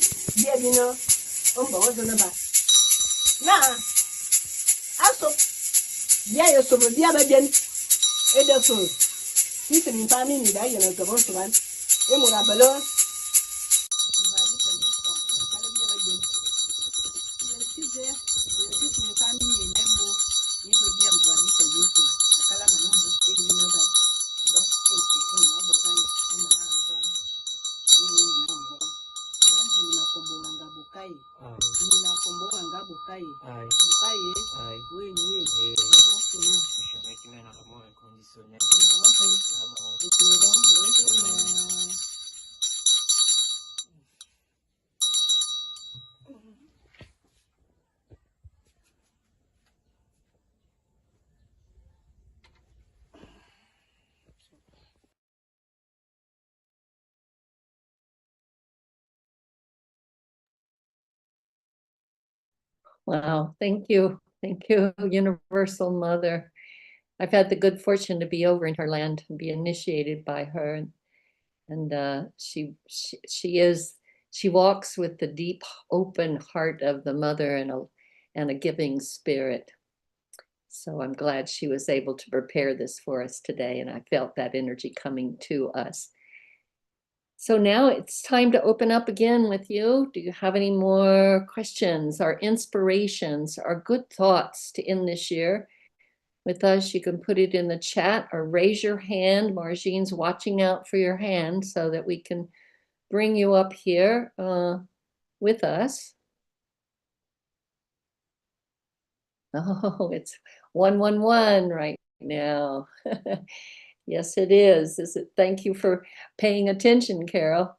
Wow, thank you. Thank you, Universal Mother. I've had the good fortune to be over in her land and be initiated by her. And she walks with the deep, open heart of the mother and a giving spirit. So I'm glad she was able to prepare this for us today, and I felt that energy coming to us. So now it's time to open up again with you. Do you have any more questions or inspirations or good thoughts to end this year with us? You can put it in the chat or raise your hand. Marjine's watching out for your hand so that we can bring you up here with us. Oh, it's 111 right now. Yes, it is. Thank you for paying attention, Carol.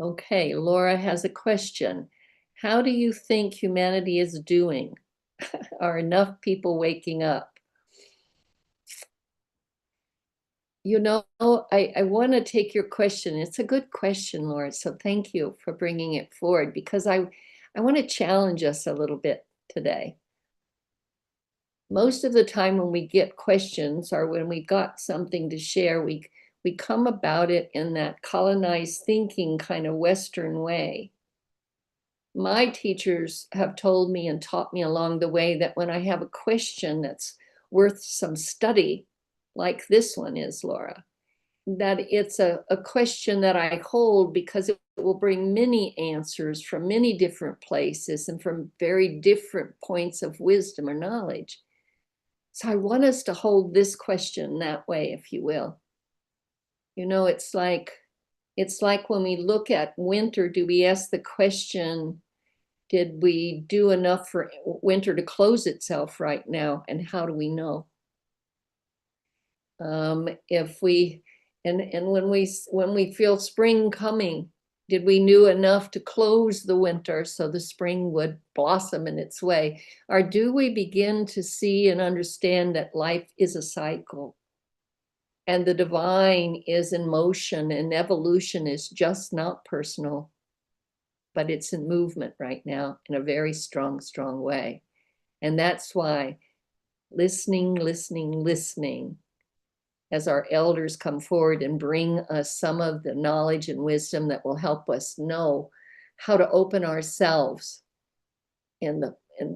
Okay, Laura has a question. How do you think humanity is doing? Are enough people waking up? You know, I want to take your question. It's a good question, Laura. So thank you for bringing it forward, because I want to challenge us a little bit today. Most of the time when we get questions or when we got something to share, we come about it in that colonized thinking kind of Western way. My teachers have told me and taught me along the way that when I have a question that's worth some study, like this one is, Laura, that it's a question that I hold because it will bring many answers from many different places and from very different points of wisdom or knowledge. So I want us to hold this question that way, if you will. You know, it's like when we look at winter, do we ask the question, did we do enough for winter to close itself right now? And how do we know? If we, and when we feel spring coming, did we do enough to close the winter so the spring would blossom in its way? Or do we begin to see and understand that life is a cycle and the divine is in motion and evolution is just not personal, but it's in movement right now in a very strong, strong way. And that's why listening, as our elders come forward and bring us some of the knowledge and wisdom that will help us know how to open ourselves and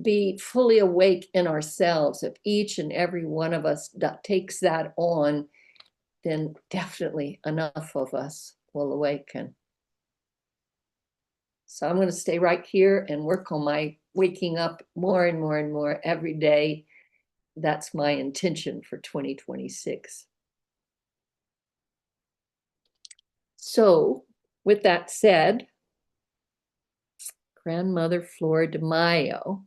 be fully awake in ourselves. If each and every one of us takes that on, then definitely enough of us will awaken. So I'm going to stay right here and work on my waking up more and more and more every day. That's my intention for 2026. So with that said, Grandmother Flordemayo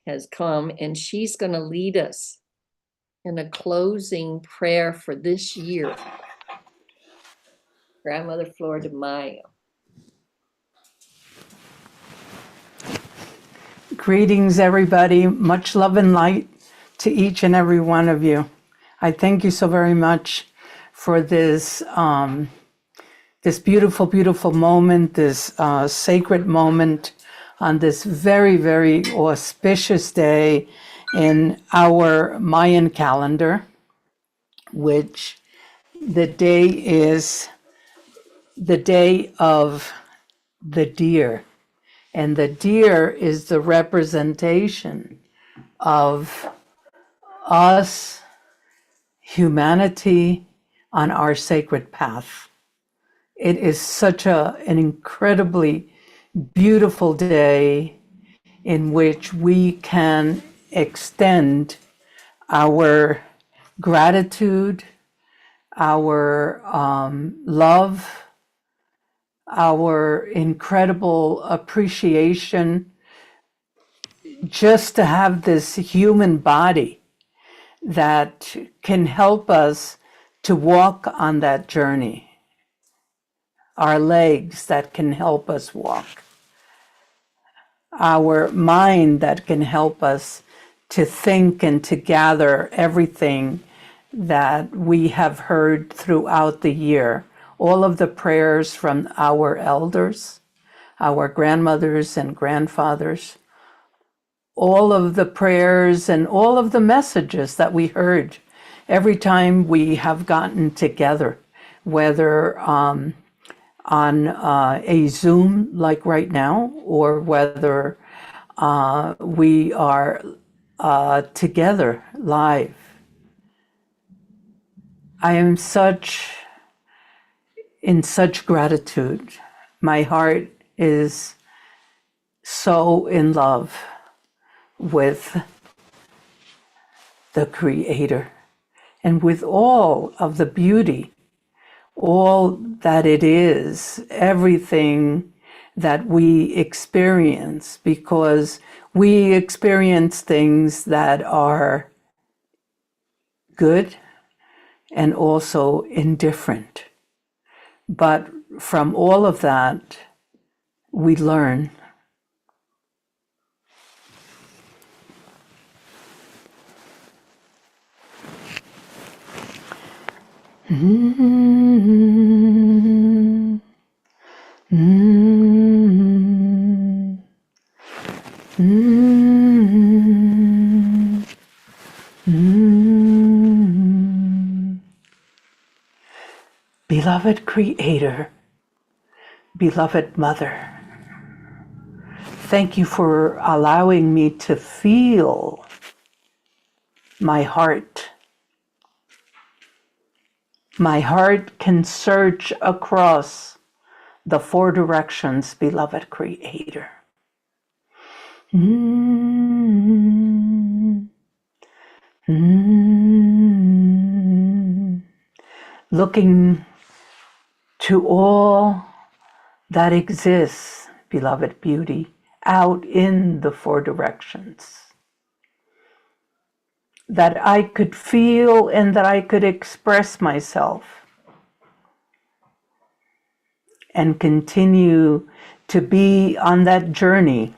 has come and she's going to lead us in a closing prayer for this year. Grandmother Flordemayo. Greetings, everybody. Much love and light to each and every one of you. I thank you so very much for this this beautiful, beautiful moment, this sacred moment on this very, very auspicious day in our Mayan calendar, which the day is the day of the deer. And the deer is the representation of us, humanity, on our sacred path. It is such an incredibly beautiful day in which we can extend our gratitude, our love, our incredible appreciation just to have this human body that can help us to walk on that journey, our legs that can help us walk, our mind that can help us to think and to gather everything that we have heard throughout the year, all of the prayers from our elders, our grandmothers and grandfathers, all of the prayers and all of the messages that we heard every time we have gotten together, whether on a Zoom like right now, or whether we are together live. I am in such gratitude. My heart is so in love with the Creator and with all of the beauty, all that it is, everything that we experience, because we experience things that are good and also indifferent. But from all of that, we learn. Mm-hmm. Mm-hmm. Mm-hmm. Mm-hmm. Beloved Creator, beloved Mother, thank you for allowing me to feel my heart. My heart can search across the four directions, beloved Creator. Mm-hmm. Mm-hmm. Looking to all that exists, beloved beauty, out in the four directions, that I could feel and that I could express myself and continue to be on that journey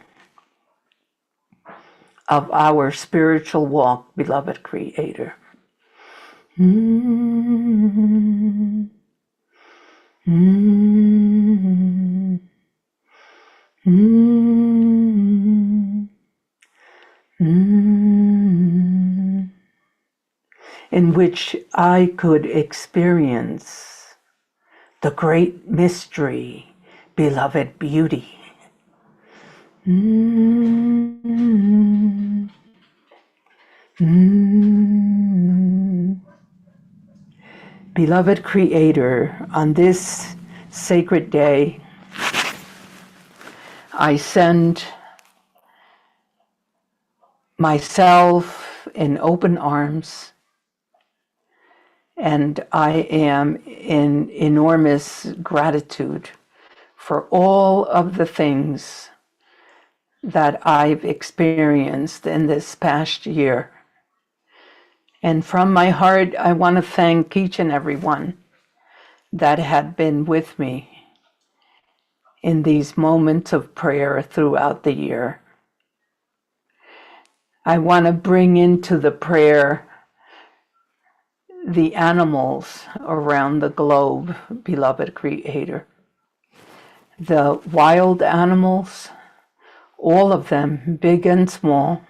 of our spiritual walk, beloved Creator. Mm-hmm. Mm-hmm. Mm-hmm. Mm-hmm. In which I could experience the great mystery, beloved beauty. Mm-hmm. Mm-hmm. Beloved Creator, on this sacred day, I send myself in open arms, and I am in enormous gratitude for all of the things that I've experienced in this past year. And from my heart, I want to thank each and every one that had been with me in these moments of prayer throughout the year. I want to bring into the prayer the animals around the globe, beloved Creator. The wild animals, all of them, big and small.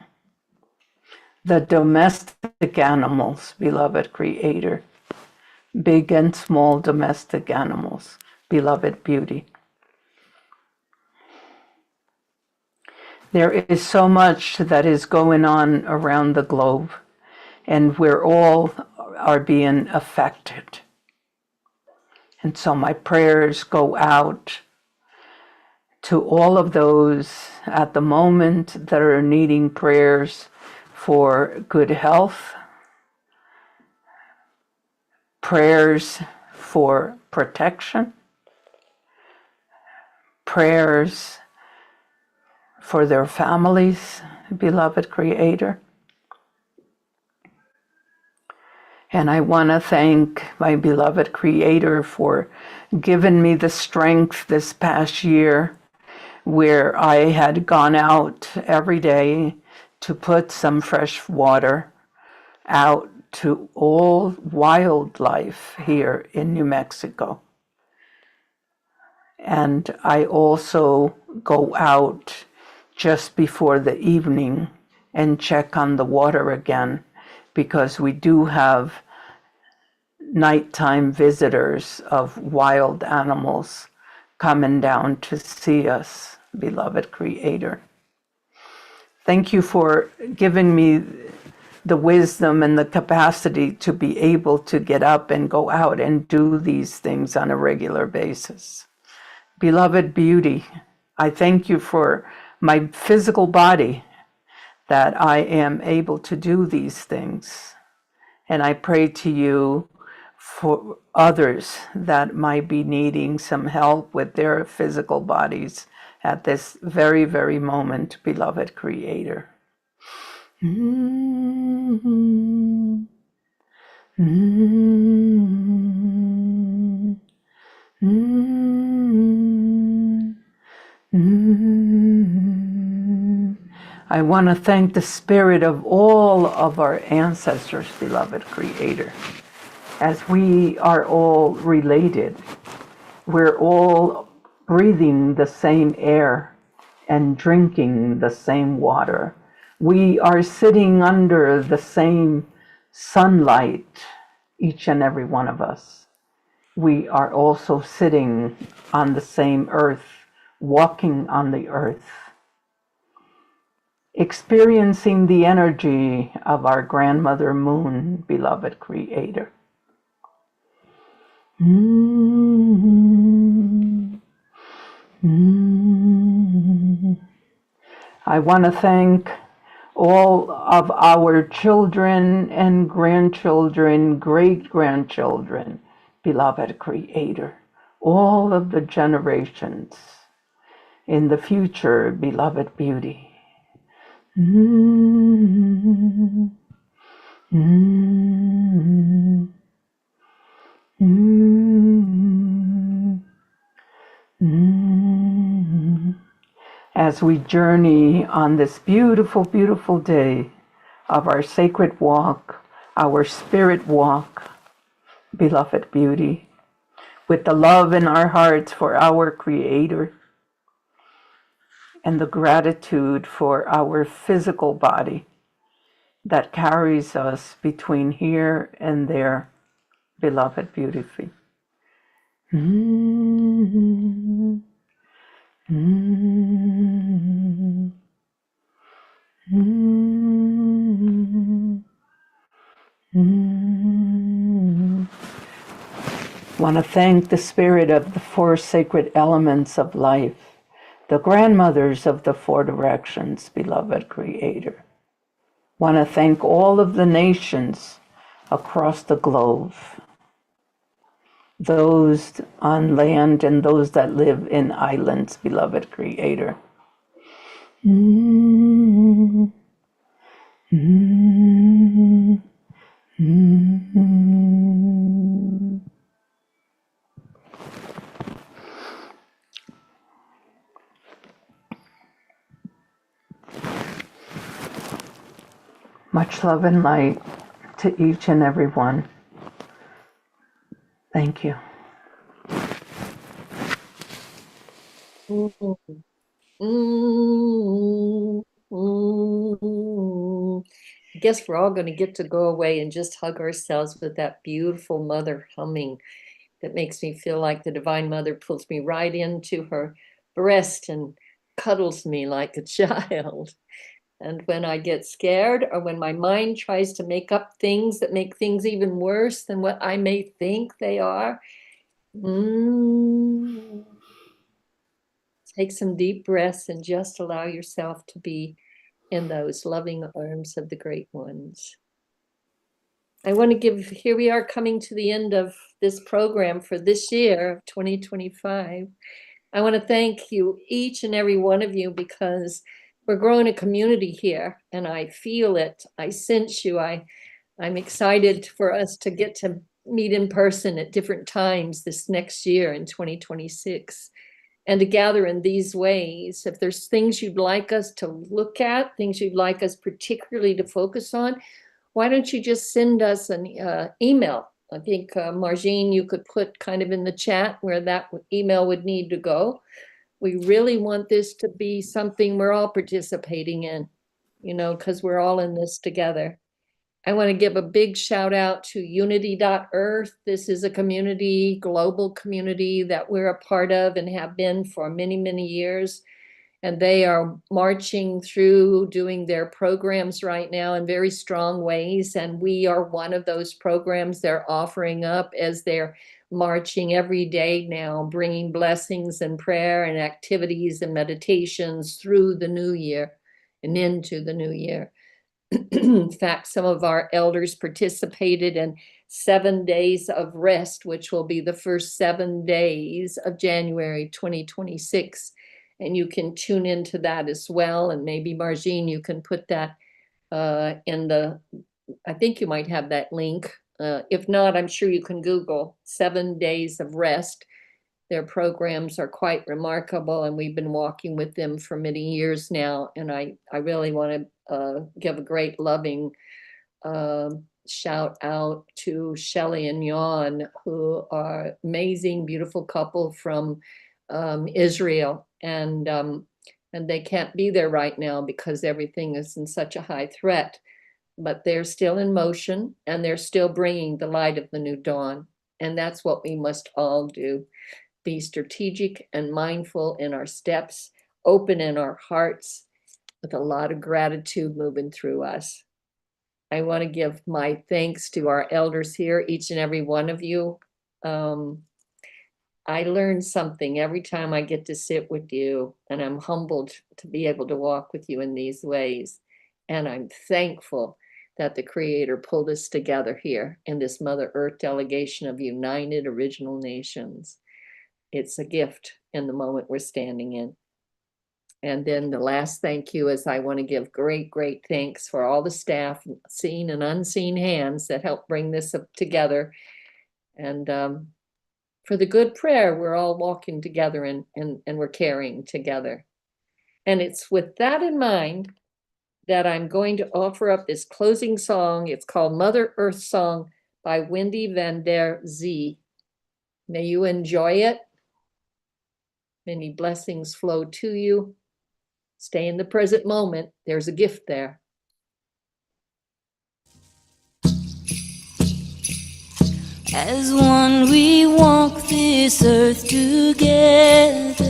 The domestic animals, beloved Creator. Big and small domestic animals, beloved beauty. There is so much that is going on around the globe, and we're all are being affected. And so my prayers go out to all of those at the moment that are needing prayers for good health, prayers for protection, prayers for their families, beloved Creator. And I want to thank my beloved Creator for giving me the strength this past year, where I had gone out every day to put some fresh water out to all wildlife here in New Mexico. And I also go out just before the evening and check on the water again, because we do have nighttime visitors of wild animals coming down to see us, beloved Creator. Thank you for giving me the wisdom and the capacity to be able to get up and go out and do these things on a regular basis. Beloved Beauty, I thank you for my physical body, that I am able to do these things. And I pray to you for others that might be needing some help with their physical bodies at this very, very moment, beloved Creator. Mm-hmm. Mm-hmm. Mm-hmm. Mm-hmm. I want to thank the spirit of all of our ancestors, beloved Creator. As we are all related, we're all breathing the same air and drinking the same water. We are sitting under the same sunlight, each and every one of us. We are also sitting on the same earth, walking on the earth, experiencing the energy of our grandmother moon, beloved Creator. Mm-hmm. Mm-hmm. I want to thank all of our children and grandchildren, great-grandchildren, beloved Creator, all of the generations in the future, beloved Beauty. Mm-hmm. Mm-hmm. Mm-hmm. Mm-hmm. As we journey on this beautiful, beautiful day of our sacred walk, our spirit walk, beloved Beauty, with the love in our hearts for our Creator and the gratitude for our physical body that carries us between here and there, beloved Beauty. Mm-hmm. Mm-hmm. Mm-hmm. Mm-hmm. Want to thank the spirit of the four sacred elements of life, the grandmothers of the four directions, beloved Creator. Want to thank all of the nations across the globe, those on land and those that live in islands, beloved Creator. Mm-hmm. Mm-hmm. Mm-hmm. Much love and light to each and every one. Thank you. I guess we're all going to get to go away and just hug ourselves with that beautiful mother humming that makes me feel like the Divine Mother pulls me right into her breast and cuddles me like a child. And when I get scared, or when my mind tries to make up things that make things even worse than what I may think they are, take some deep breaths and just allow yourself to be in those loving arms of the Great Ones. I want to give, here we are coming to the end of this program for this year of 2025. I want to thank you, each and every one of you, because we're growing a community here and I feel it. I sense you. I'm excited for us to get to meet in person at different times this next year in 2026 and to gather in these ways. If there's things you'd like us to look at, things you'd like us particularly to focus on, why don't you just send us an email? I think, Margine, you could put kind of in the chat where that email would need to go. We really want this to be something we're all participating in, you know, because we're all in this together. I want to give a big shout out to unity.earth. This is a community, global community that we're a part of and have been for many, many years. And they are marching through doing their programs right now in very strong ways. And we are one of those programs they're offering up as they're marching every day now, bringing blessings and prayer and activities and meditations through the new year and into the new year. In fact, some of our elders participated in 7 days of rest, which will be the first 7 days of January 2026. And you can tune into that as well. And maybe Margine, you can put that in the, I think you might have that link. If not, I'm sure you can Google 7 days of rest. Their programs are quite remarkable, and we've been walking with them for many years now. And I really want to give a great loving shout out to Shelley and Jan, who are amazing, beautiful couple from Israel. And they can't be there right now because everything is in such a high threat. But they're still in motion, and they're still bringing the light of the new dawn. And that's what we must all do. Be strategic and mindful in our steps, open in our hearts, with a lot of gratitude moving through us. I want to give my thanks to our elders here, each and every one of you. I learn something every time I get to sit with you, and I'm humbled to be able to walk with you in these ways. And I'm thankful that the Creator pulled us together here in this Mother Earth delegation of United Original Nations. It's a gift in the moment we're standing in. And then the last thank you is I want to give great, great thanks for all the staff, seen and unseen hands that help bring this up together. And for the good prayer we're all walking together and we're carrying together. And it's with that in mind that I'm going to offer up this closing song. It's called Mother Earth Song by Wendy van der Zee. May you enjoy it. Many blessings flow to you. Stay in the present moment. There's a gift there. As one we walk this earth together.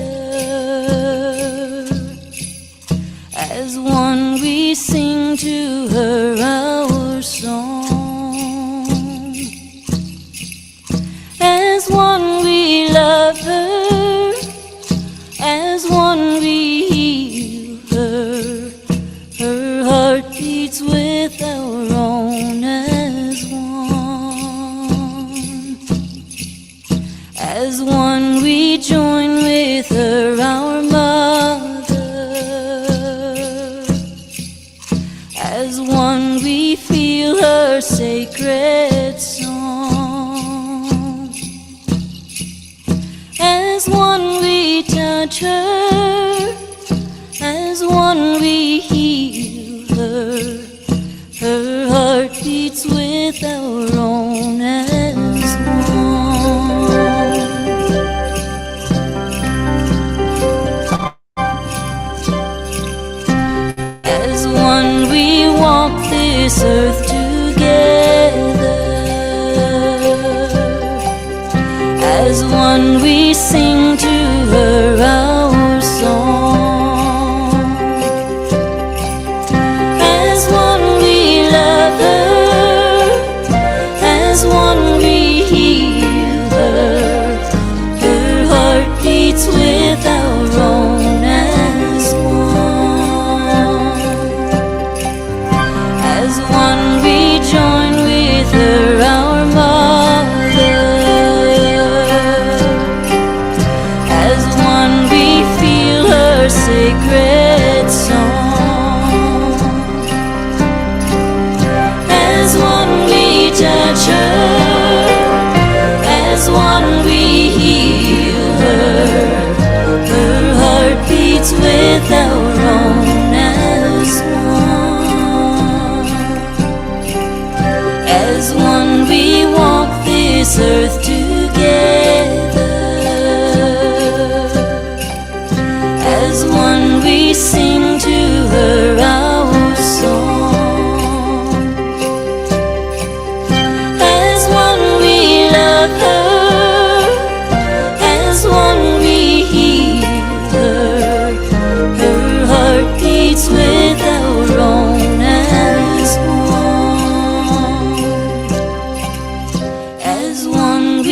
As one we sing to her our song. As one we love her. As one we heal her. Her heart beats with our own as one. As one we join with her our mother. As one we feel her sacred song. As one we touch her. As one we heal her. Her heart beats with our own as one. As one we walk this earth together. As one we sing to her our song. As one we love her. As one we heal her. Her heart beats with our own as one. As one we join with her our mother. As one we feel her sacred song. As one we touch her. As one we heal her. Her heart beats with our own as one.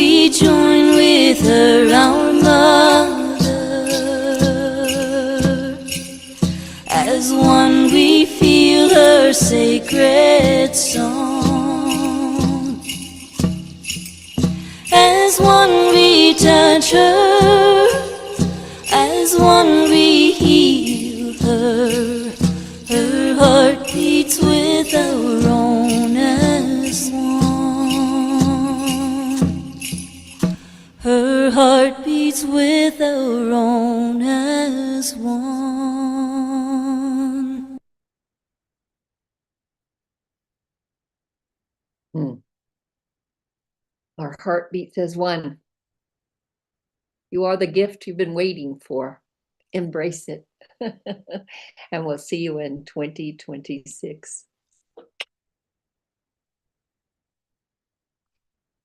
we join with her, our mother. As one we feel her sacred song. As one we touch her, as one we heal her. Her heart beats with our own as one. Her heart beats with our own as one. Our heart beats as one. You are the gift you've been waiting for. Embrace it. And we'll see you in 2026.